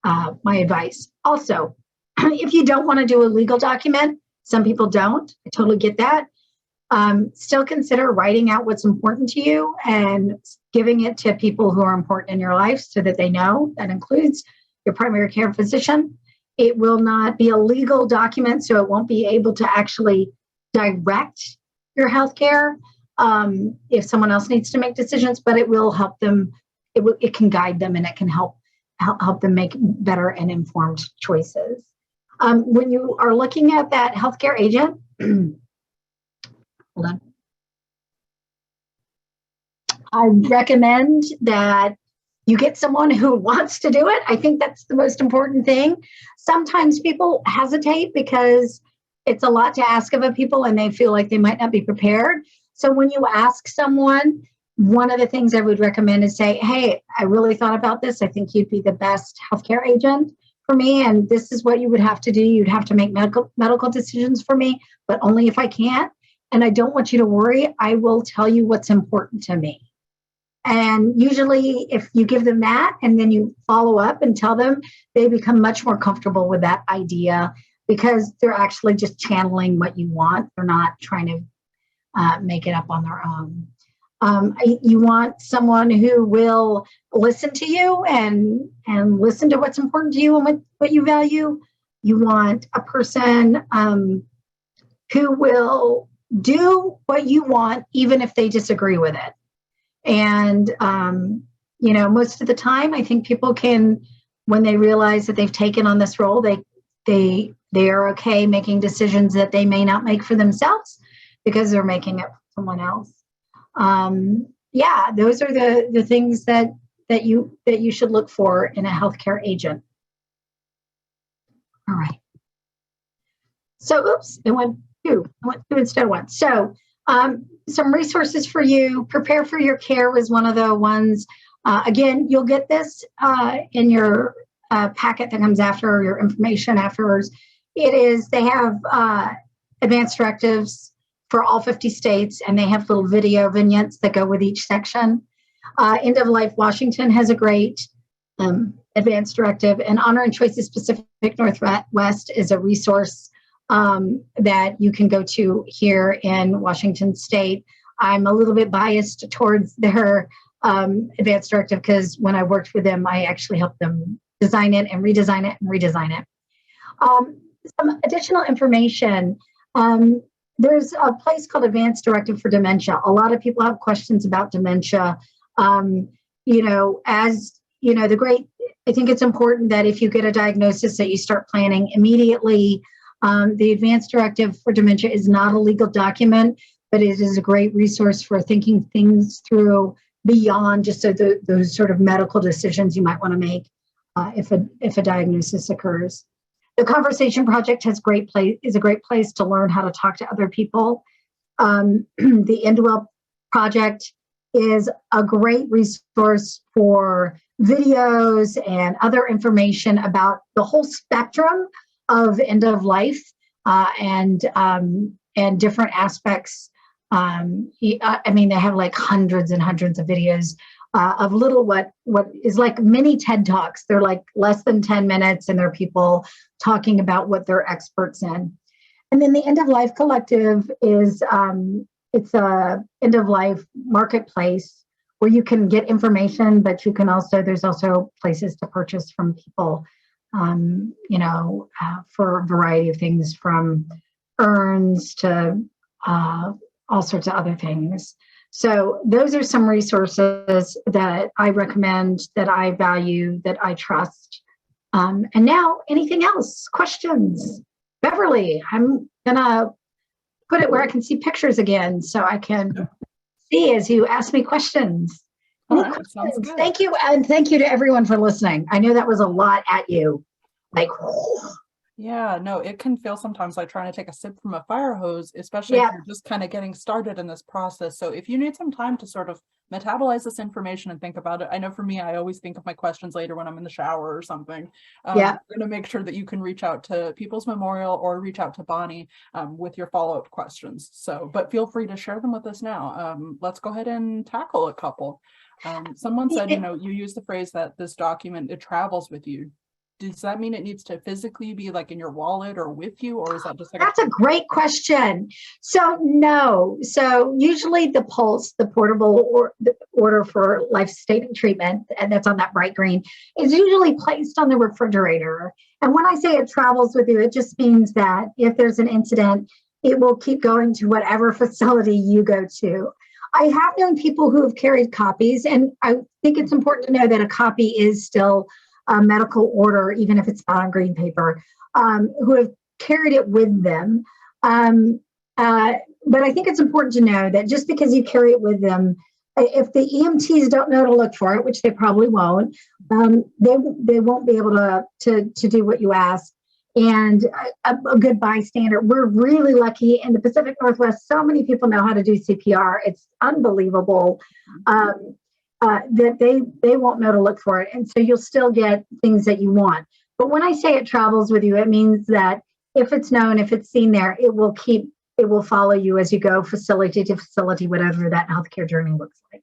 advice. Also, if you don't want to do a legal document, some people don't, I totally get that. Still consider writing out what's important to you and giving it to people who are important in your life so that they know. That includes your primary care physician. It will not be a legal document, so it won't be able to actually direct your healthcare if someone else needs to make decisions, but it will help them. It can guide them, and it can help them make better and informed choices. When you are looking at that healthcare agent, hold on. I recommend that you get someone who wants to do it. I think that's the most important thing. Sometimes people hesitate because it's a lot to ask of a people and they feel like they might not be prepared. So when you ask someone, one of the things I would recommend is say, hey, I really thought about this. I think you'd be the best healthcare agent for me, and this is what you would have to do. You'd have to make medical decisions for me, but only if I can't. And I don't want you to worry. I will tell you what's important to me. And usually if you give them that and then you follow up and tell them, they become much more comfortable with that idea because they're actually just channeling what you want. They're not trying to make it up on their own. You want someone who will listen to you and listen to what's important to you and what you value. You want a person who will do what you want, even if they disagree with it. And, most of the time, I think people can, when they realize that they've taken on this role, they are okay making decisions that they may not make for themselves because they're making it for someone else. Those are the things that you should look for in a healthcare agent. All right. So, it went two instead of one. So, some resources for you. Prepare for Your Care was one of the ones. Again, you'll get this in your packet that comes after, your information afterwards. They have advanced directives for all 50 states, and they have little video vignettes that go with each section. End of Life Washington has a great advanced directive, and Honor and Choices Pacific Northwest is a resource that you can go to here in Washington State. I'm a little bit biased towards their advanced directive because when I worked with them, I actually helped them design it and redesign it and redesign it. Some additional information. There's a place called Advanced Directive for Dementia. A lot of people have questions about dementia. As you know, I think it's important that if you get a diagnosis that you start planning immediately. The Advanced Directive for Dementia is not a legal document, but it is a great resource for thinking things through beyond just those sort of medical decisions you might want to make if a diagnosis occurs. The Conversation Project is a great place to learn how to talk to other people. The Indwell Project is a great resource for videos and other information about the whole spectrum of end of life and different aspects. They have like hundreds and hundreds of videos of little what is like mini TED Talks. They're like less than 10 minutes, and they're people talking about what they're experts in. And then the End of Life Collective is it's a end of life marketplace where you can get information, but there's also places to purchase from people. For a variety of things, from urns to all sorts of other things. So those are some resources that I recommend, that I value, that I trust. And now, anything else? Questions? Beverly, I'm gonna put it where I can see pictures again, so I can see as you ask me questions. All right, sounds good. Thank you, and thank you to everyone for listening. I know that was a lot at you. Yeah, no, it can feel sometimes like trying to take a sip from a fire hose, especially if you're just kind of getting started in this process. So if you need some time to sort of metabolize this information and think about it, I know for me, I always think of my questions later when I'm in the shower or something. I'm going to make sure that you can reach out to People's Memorial or reach out to Bonnie with your follow-up questions. So, but feel free to share them with us now. Let's go ahead and tackle a couple. Someone said, you use the phrase that this document, it travels with you. Does that mean it needs to physically be like in your wallet or with you, or is that just like That's a great question. So no. So usually the Pulse, the portable or the order for life-sustaining treatment, and that's on that bright green, is usually placed on the refrigerator. And when I say it travels with you, it just means that if there's an incident, it will keep going to whatever facility you go to. I have known people who have carried copies, and I think it's important to know that a copy is still a medical order, even if it's not on green paper, who have carried it with them. But I think it's important to know that just because you carry it with them, if the EMTs don't know to look for it, which they probably won't, they won't be able to do what you ask. And a good bystander. We're really lucky in the Pacific Northwest. So many people know how to do CPR. It's unbelievable. That they won't know to look for it. And so you'll still get things that you want. But when I say it travels with you, it means that if it's known, if it's seen there, it will follow you as you go facility to facility, whatever that healthcare journey looks like.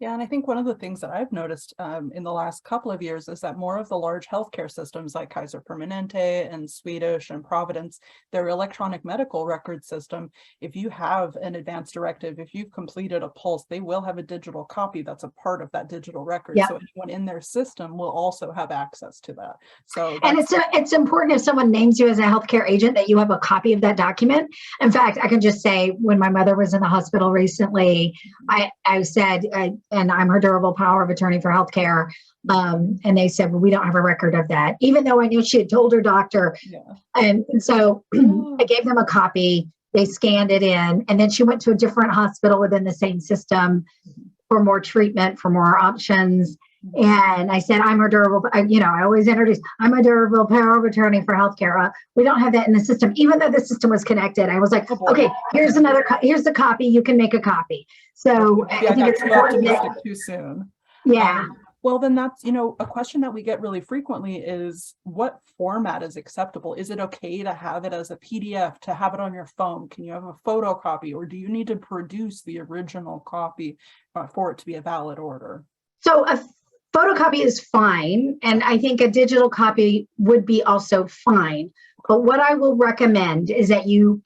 Yeah, and I think one of the things that I've noticed in the last couple of years is that more of the large healthcare systems like Kaiser Permanente and Swedish and Providence, their electronic medical record system, if you have an advanced directive, if you've completed a Pulse, they will have a digital copy that's a part of that digital record. So anyone in their system will also have access to that. So and it's important if someone names you as a healthcare agent that you have a copy of that document. In fact, I can just say when my mother was in the hospital recently, I said, and I'm her durable power of attorney for healthcare. And they said, well, we don't have a record of that, even though I knew she had told her doctor. And so I gave them a copy. They scanned it in, and then she went to a different hospital within the same system for more treatment, for more options. And I said, I'm her durable, I always introduce, I'm a durable power of attorney for healthcare. We don't have that in the system, even though the system was connected. I was like, okay, here's the copy. You can make a copy. So I think it's important that, too soon. Well, then that's, a question that we get really frequently is what format is acceptable? Is it okay to have it as a PDF, to have it on your phone? Can you have a photocopy, or do you need to produce the original copy for it to be a valid order? So a photocopy is fine, and I think a digital copy would be also fine. But what I will recommend is that you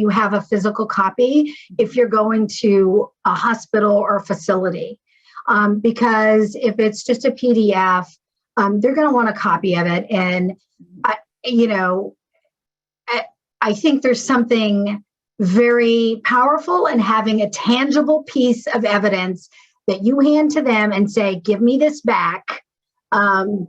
have a physical copy if you're going to a hospital or a facility. Because if it's just a PDF, they're going to want a copy of it. And you know, I think there's something very powerful in having a tangible piece of evidence that you hand to them and say, give me this back. Or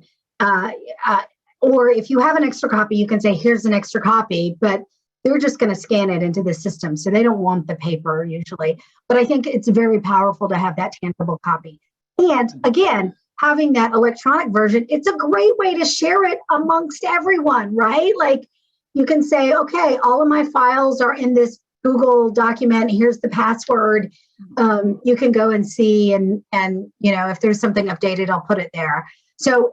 if you have an extra copy, you can say, here's an extra copy, but they're just going to scan it into the system. So they don't want the paper usually. But I think it's very powerful to have that tangible copy. And again, having that electronic version, it's a great way to share it amongst everyone, right? Like you can say, okay, all of my files are in this Google document. Here's the password. You can go and see, and if there's something updated, I'll put it there. So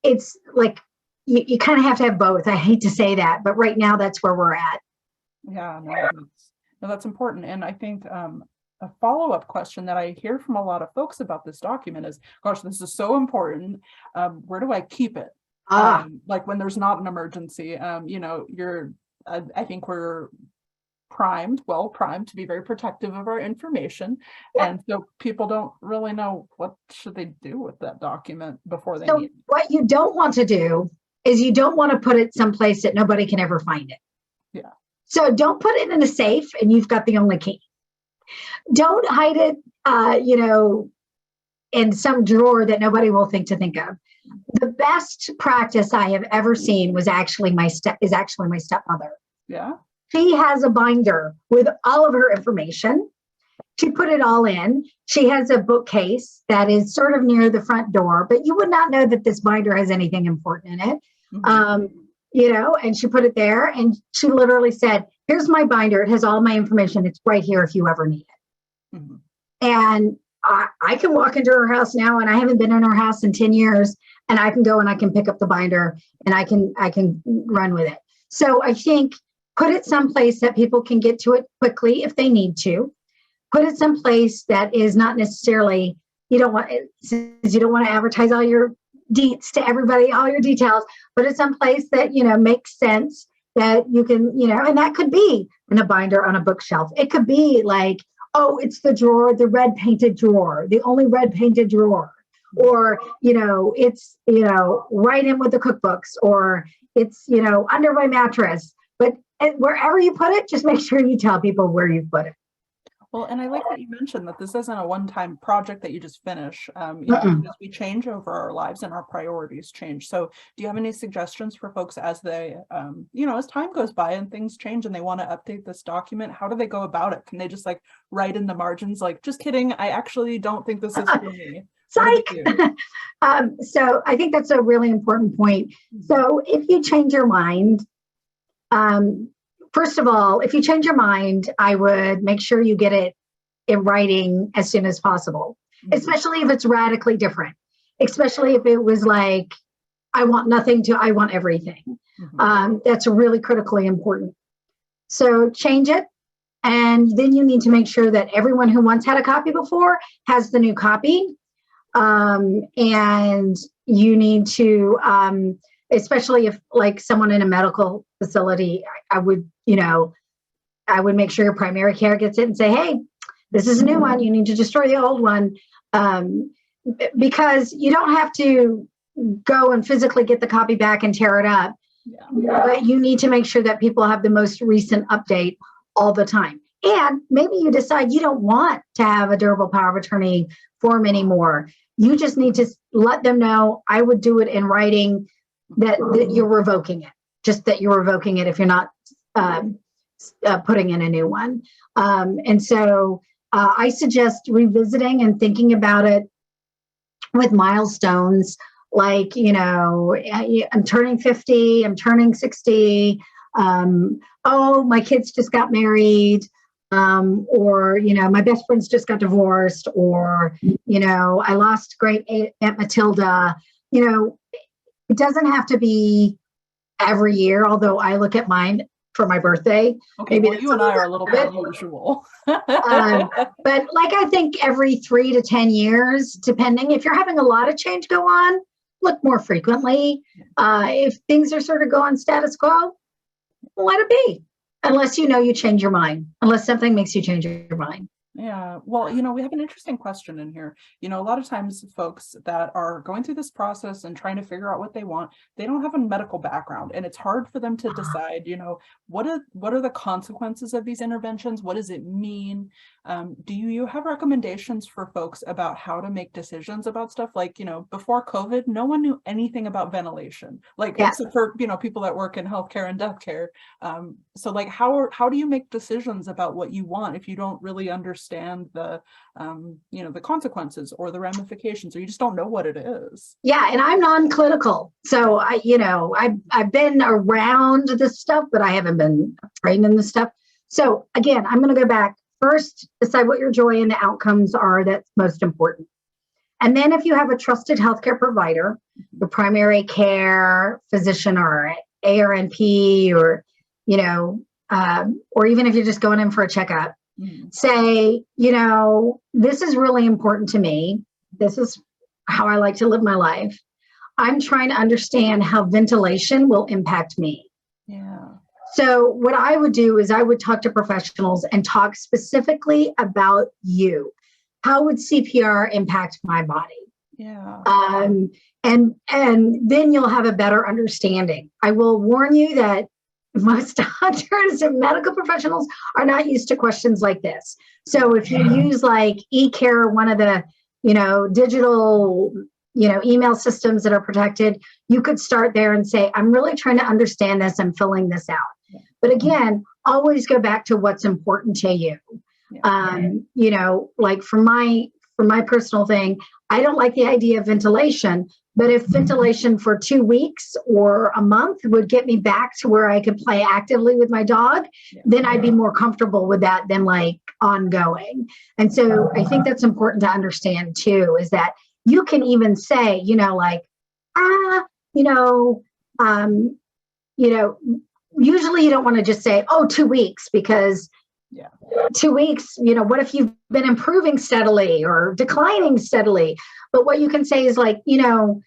it's like, you kind of have to have both. I hate to say that, but right now that's where we're at. Yeah, no, that's important. And I think a follow-up question that I hear from a lot of folks about this document is, gosh, this is so important. Where do I keep it? Like when there's not an emergency, I think we're well primed to be very protective of our information. Yeah. And so people don't really know what should they do with that document before they need it. What you don't want to do is you don't want to put it someplace that nobody can ever find it. Yeah. So don't put it in a safe and you've got the only key. Don't hide it, in some drawer that nobody will think of. The best practice I have ever seen was actually my stepmother. Yeah. She has a binder with all of her information. She put it all in. She has a bookcase that is sort of near the front door, but you would not know that this binder has anything important in it. Mm-hmm. And she put it there and she literally said, here's my binder. It has all my information. It's right here if you ever need it. Mm-hmm. And I can walk into her house now, and I haven't been in her house in 10 years, and I can go and I can pick up the binder and I can run with it. So I think put it someplace that people can get to it quickly if they need to. Put it someplace that is not necessarily, you don't want to advertise all your deets to everybody, all your details. Put it someplace that, makes sense, that you can, and that could be in a binder on a bookshelf. It could be like, oh, it's the drawer, the red painted drawer, the only red painted drawer. Or, it's, right in with the cookbooks, or it's, under my mattress. But wherever you put it, just make sure you tell people where you put it. Well, and I like that you mentioned that this isn't a one-time project that you just finish. Because we change over our lives and our priorities change. So do you have any suggestions for folks as they, as time goes by and things change and they want to update this document? How do they go about it? Can they just write in the margins, just kidding, I actually don't think this is for me? Psych. So I think that's a really important point. So if you change your mind, first of all, if you change your mind, I would make sure you get it in writing as soon as possible, especially if it's radically different, especially if it was like, I want nothing to, I want everything. That's really critically important. So change it. And then you need to make sure that everyone who once had a copy before has the new copy. And you need to, especially if someone in a medical facility, I would make sure your primary care gets it and say, hey, this is a new one. You need to destroy the old one. Because you don't have to go and physically get the copy back and tear it up. Yeah. But you need to make sure that people have the most recent update all the time. And maybe you decide you don't want to have a durable power of attorney form anymore. You just need to let them know, I would do it in writing, that you're revoking it, just that you're revoking it if you're not putting in a new one. And so I suggest revisiting and thinking about it with milestones, like, I'm turning 50, I'm turning 60. Oh, my kids just got married. Or, my best friends just got divorced, or, I lost great Aunt Matilda. It doesn't have to be every year, although I look at mine for my birthday. Okay, maybe well, you and I are a little bit unusual. But I think every 3 to 10 years, depending, if you're having a lot of change go on, look more frequently. If things are sort of going status quo, let it be. Unless you change your mind, unless something makes you change your mind. Yeah, well, you know, we have an interesting question in here. You know, a lot of times folks that are going through this process and trying to figure out what they want, they don't have a medical background, and it's hard for them to decide, you know, what are the consequences of these interventions? What does it mean? Do you have recommendations for folks about how to make decisions about stuff? Like, you know, before COVID, no one knew anything about ventilation, like except for, you know, people that work in healthcare and death care. So like, how do you make decisions about what you want if you don't really understand the you know, the consequences or the ramifications, or you just don't know what it is? Yeah, and I'm non-clinical, so I've been around this stuff, but I haven't been trained in this stuff. So again, I'm going to go back. First, decide what your joy and the outcomes are. That's most important. And then if you have a trusted healthcare provider, your primary care physician or ARNP, or, you know, or even if you're just going in for a checkup, say, you know, this is really important to me. This is how I like to live my life. I'm trying to understand how ventilation will impact me. Yeah. So what I would do is I would talk to professionals and talk specifically about you. How would CPR impact my body? Yeah. And then you'll have a better understanding. I will warn you that most doctors and medical professionals are not used to questions like this. So if you use like eCare, one of the, you know, digital, you know, email systems that are protected, you could start there and say, I'm really trying to understand this. I'm filling this out. But again, always go back to what's important to you. You know, like for my personal thing, I don't like the idea of ventilation, but if ventilation for 2 weeks or a month would get me back to where I could play actively with my dog, then I'd be more comfortable with that than like ongoing. And so I think that's important to understand too, is that you can even say, you know, like, usually you don't want to just say, oh, 2 weeks, because 2 weeks, you know, what if you've been improving steadily or declining steadily? But what you can say is like, you know,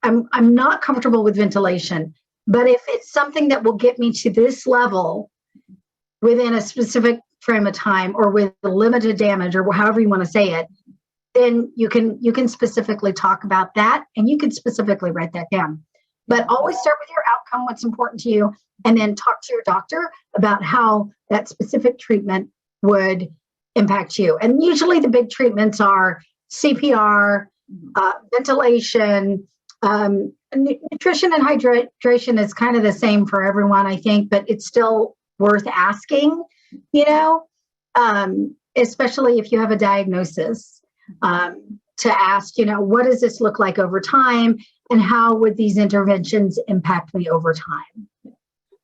I'm not comfortable with ventilation, but if it's something that will get me to this level within a specific frame of time or with limited damage or however you want to say it, then you can specifically talk about that, and you can specifically write that down. But always start with your outcome, what's important to you, and then talk to your doctor about how that specific treatment would impact you. And usually the big treatments are CPR, ventilation, nutrition and hydration is kind of the same for everyone, I think, but it's still worth asking, you know, especially if you have a diagnosis, to ask, you know, what does this look like over time? And how would these interventions impact me over time?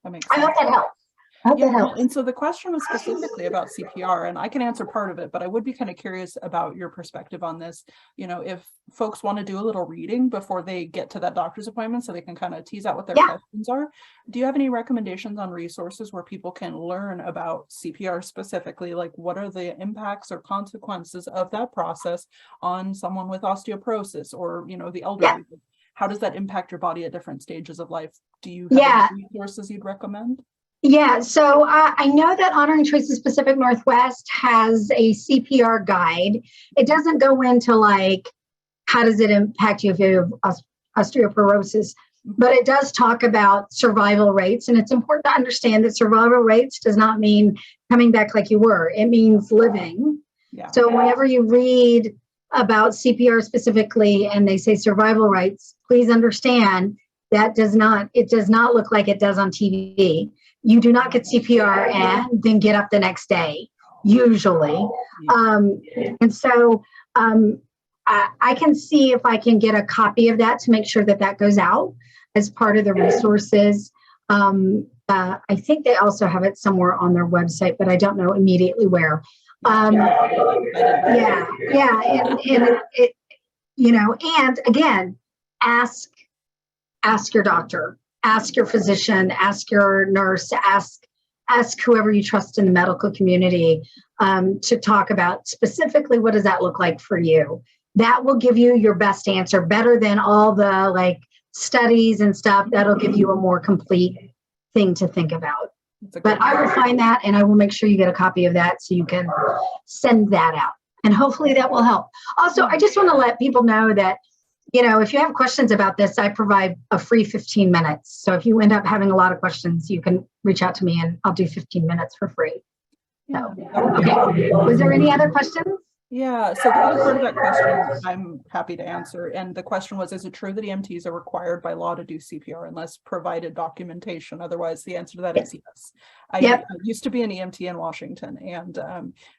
That makes sense. I hope that helps. And so the question was specifically about CPR, and I can answer part of it, but I would be kind of curious about your perspective on this. You know, if folks want to do a little reading before they get to that doctor's appointment so they can kind of tease out what their questions are, do you have any recommendations on resources where people can learn about CPR specifically? Like, what are the impacts or consequences of that process on someone with osteoporosis or, you know, the elderly? How does that impact your body at different stages of life? Do you have any resources you'd recommend? Yeah, so I know that Honoring Choices Pacific Northwest has a CPR guide. It doesn't go into like, how does it impact you if you have osteoporosis, but it does talk about survival rates. And it's important to understand that survival rates does not mean coming back like you were. It means living. So whenever you read about CPR specifically and they say survival rates, please understand that it does not look like it does on TV. You do not get CPR and then get up the next day, usually. And so I can see if I can get a copy of that to make sure that that goes out as part of the resources. I think they also have it somewhere on their website, but I don't know immediately where. And it, you know, and again, ask your doctor. Ask your physician, ask your nurse, ask whoever you trust in the medical community to talk about specifically what does that look like for you. That will give you your best answer, better than all the like studies and stuff. That'll give you a more complete thing to think about. But I will find that and I will make sure you get a copy of that so you can send that out. And hopefully that will help. Also, I just want to let people know that, if you have questions about this, I provide a free 15 minutes. So if you end up having a lot of questions, you can reach out to me and I'll do 15 minutes for free. So, okay. Was there any other questions? Yeah, so the other part of that question, I'm happy to answer. And the question was, is it true that EMTs are required by law to do CPR unless provided documentation? Otherwise, the answer to that is yes. I used to be an EMT in Washington, and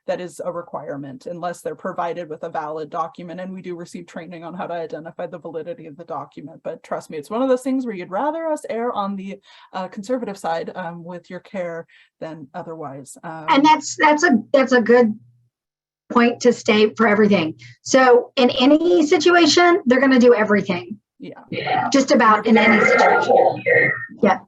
that is a requirement unless they're provided with a valid document. And we do receive training on how to identify the validity of the document. But trust me, it's one of those things where you'd rather us err on the conservative side with your care than otherwise. And that's a good point to state for everything. So in any situation, they're going to do everything. Yeah. Just about in any situation. Yeah.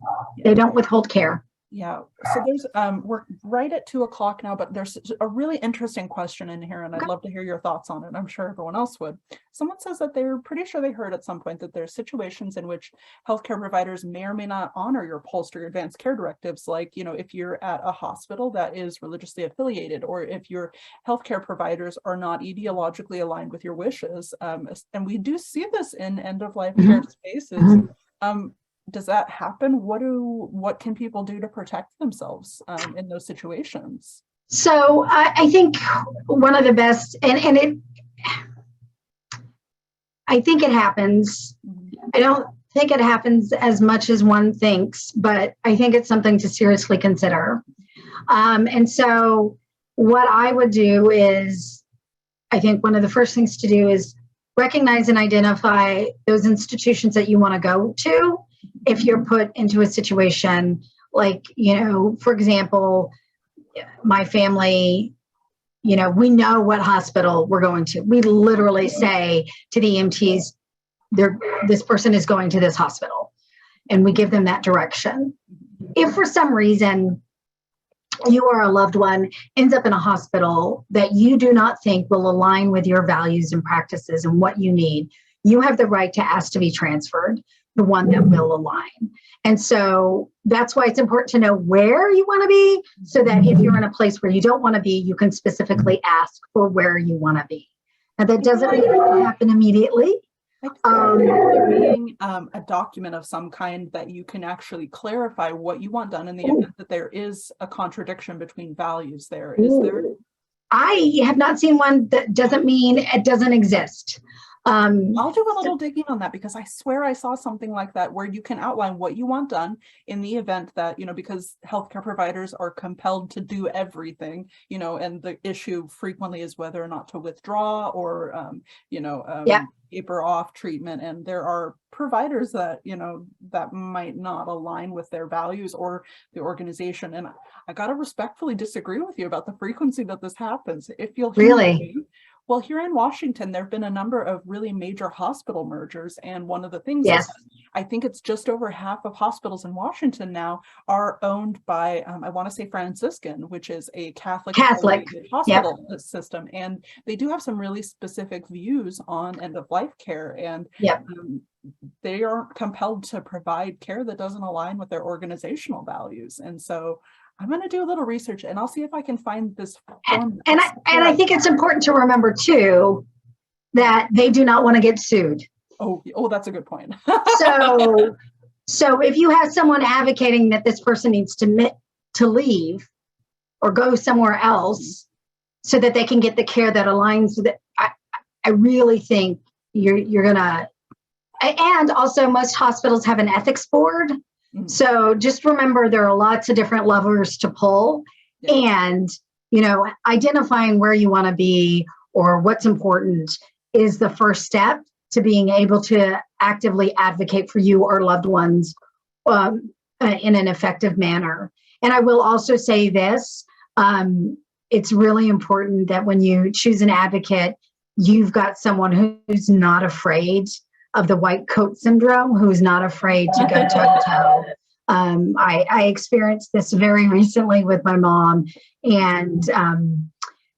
They don't withhold care. Yeah. So there's we're right at 2:00 now, but there's a really interesting question in here, and I'd love to hear your thoughts on it. I'm sure everyone else would. Someone says that they're pretty sure they heard at some point that there's situations in which healthcare providers may or may not honor your POLST or your advanced care directives, like, if you're at a hospital that is religiously affiliated, or if your healthcare providers are not ideologically aligned with your wishes. And we do see this in end-of-life care spaces. Does that happen? What can people do to protect themselves in those situations? So I think one of the best, I think it happens. I don't think it happens as much as one thinks, but I think it's something to seriously consider. And so what I would do is, I think one of the first things to do is recognize and identify those institutions that you want to go to if you're put into a situation like, for example, my family, we know what hospital we're going to. We literally say to the EMTs, this person is going to this hospital, and we give them that direction. If for some reason you or a loved one ends up in a hospital that you do not think will align with your values and practices and what you need, you have the right to ask to be transferred, the one that will align. And so that's why it's important to know where you want to be, so that if you're in a place where you don't want to be, you can specifically ask for where you want to be. Now, that doesn't mean it will happen immediately. There being a document of some kind that you can actually clarify what you want done in the event that there is a contradiction between values there. Is there? I have not seen one. That doesn't mean it doesn't exist. I'll do a little digging on that, because I swear I saw something like that where you can outline what you want done in the event that, because healthcare providers are compelled to do everything, and the issue frequently is whether or not to withdraw or, taper off treatment. And there are providers that, that might not align with their values or the organization. And I got to respectfully disagree with you about the frequency that this happens. If you'll hear me, well, here in Washington, there have been a number of really major hospital mergers. And one of the things is, I think it's just over half of hospitals in Washington now are owned by, I want to say Franciscan, which is a Catholic hospital system. And they do have some really specific views on end-of-life care. And they aren't compelled to provide care that doesn't align with their organizational values. And so I'm going to do a little research, and I'll see if I can find this form. And I think it's important to remember too that they do not want to get sued. Oh, that's a good point. So if you have someone advocating that this person needs to leave or go somewhere else so that they can get the care that aligns with it, I really think you're gonna. And also, most hospitals have an ethics board. So just remember, there are lots of different levers to pull, and, identifying where you want to be or what's important is the first step to being able to actively advocate for you or loved ones in an effective manner. And I will also say this, it's really important that when you choose an advocate, you've got someone who's not afraid of the white coat syndrome, who's not afraid to go toe to toe. I experienced this very recently with my mom, and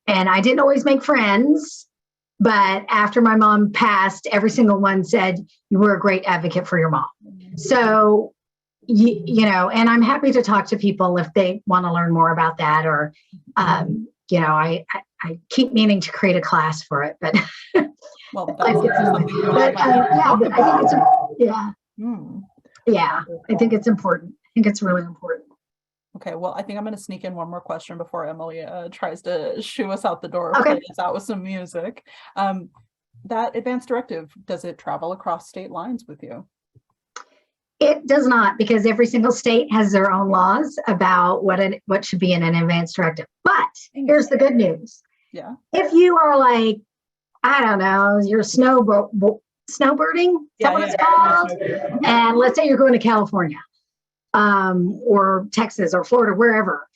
I didn't always make friends, but after my mom passed, every single one said, "You were a great advocate for your mom." So you know, and I'm happy to talk to people if they want to learn more about that, or, you know, I keep meaning to create a class for it, but Well, I that's think something you and I but, might need to yeah, talk but I think about. it's, yeah, Hmm. yeah, I think it's important. I think it's really important. Okay, well, I think I'm going to sneak in one more question before Emily tries to shoo us out the door, Okay. play us out with some music. That advanced directive, does it travel across state lines with you? It does not, because every single state has their own laws about what should be in an advanced directive. But here's the good news. Yeah. If you are like, I don't know, you're snowbirding, is that what it's called? And let's say you're going to California, or Texas or Florida, wherever.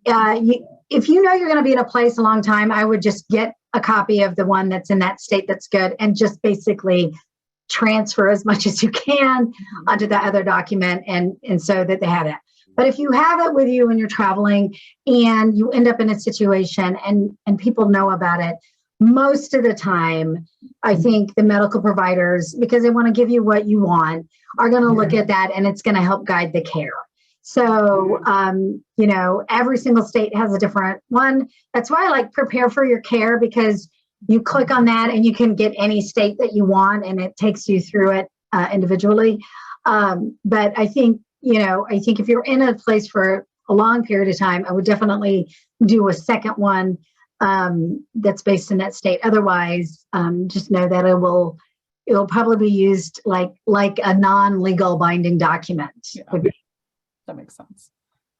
If you know you're going to be in a place a long time, I would just get a copy of the one that's in that state that's good, and just basically transfer as much as you can onto the other document, and so that they have it. But if you have it with you when you're traveling and you end up in a situation and people know about it, most of the time, I think the medical providers, because they want to give you what you want, are going to look at that, and it's going to help guide the care. So, you know, every single state has a different one. That's why I like Prepare for Your Care, because you click on that and you can get any state that you want, and it takes you through it individually. But I think, you know, I think if you're in a place for a long period of time, I would definitely do a second one that's based in that state. Otherwise, just know that it'll probably be used like a non-legal binding document. Yeah, that makes sense.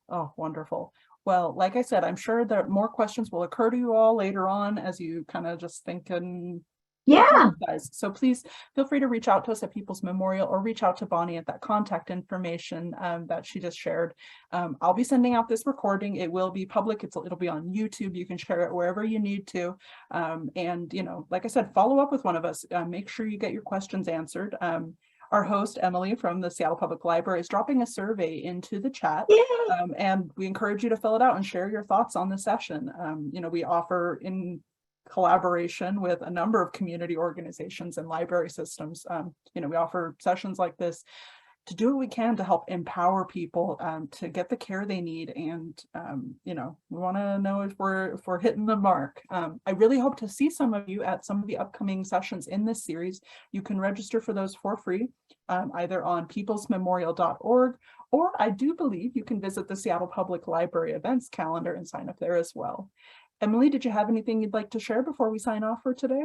Oh, wonderful. Well, like I said, I'm sure that more questions will occur to you all later on as you kind of just think and yeah. So please feel free to reach out to us at People's Memorial, or reach out to Bonnie at that contact information that she just shared. I'll be sending out this recording. It will be public. It'll be on YouTube. You can share it wherever you need to. And, you know, like I said, follow up with one of us. Make sure you get your questions answered. Our host, Emily from the Seattle Public Library, is dropping a survey into the chat, and we encourage you to fill it out and share your thoughts on the session. You know, we offer, in collaboration with a number of community organizations and library systems, you know, we offer sessions like this to do what we can to help empower people to get the care they need. And, you know, we want to know if we're hitting the mark. I really hope to see some of you at some of the upcoming sessions in this series. You can register for those for free, either on peoplesmemorial.org, or I do believe you can visit the Seattle Public Library events calendar and sign up there as well. Emily, did you have anything you'd like to share before we sign off for today?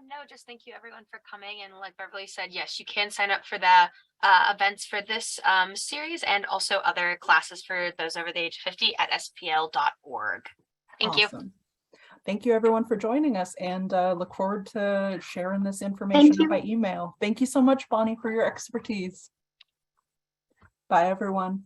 No, just thank you everyone for coming. And like Beverly said, yes, you can sign up for the events for this series, and also other classes for those over the age of 50 at spl.org. Thank you. Thank you everyone for joining us, and look forward to sharing this information by email. Thank you so much, Bonnie, for your expertise. Bye, everyone.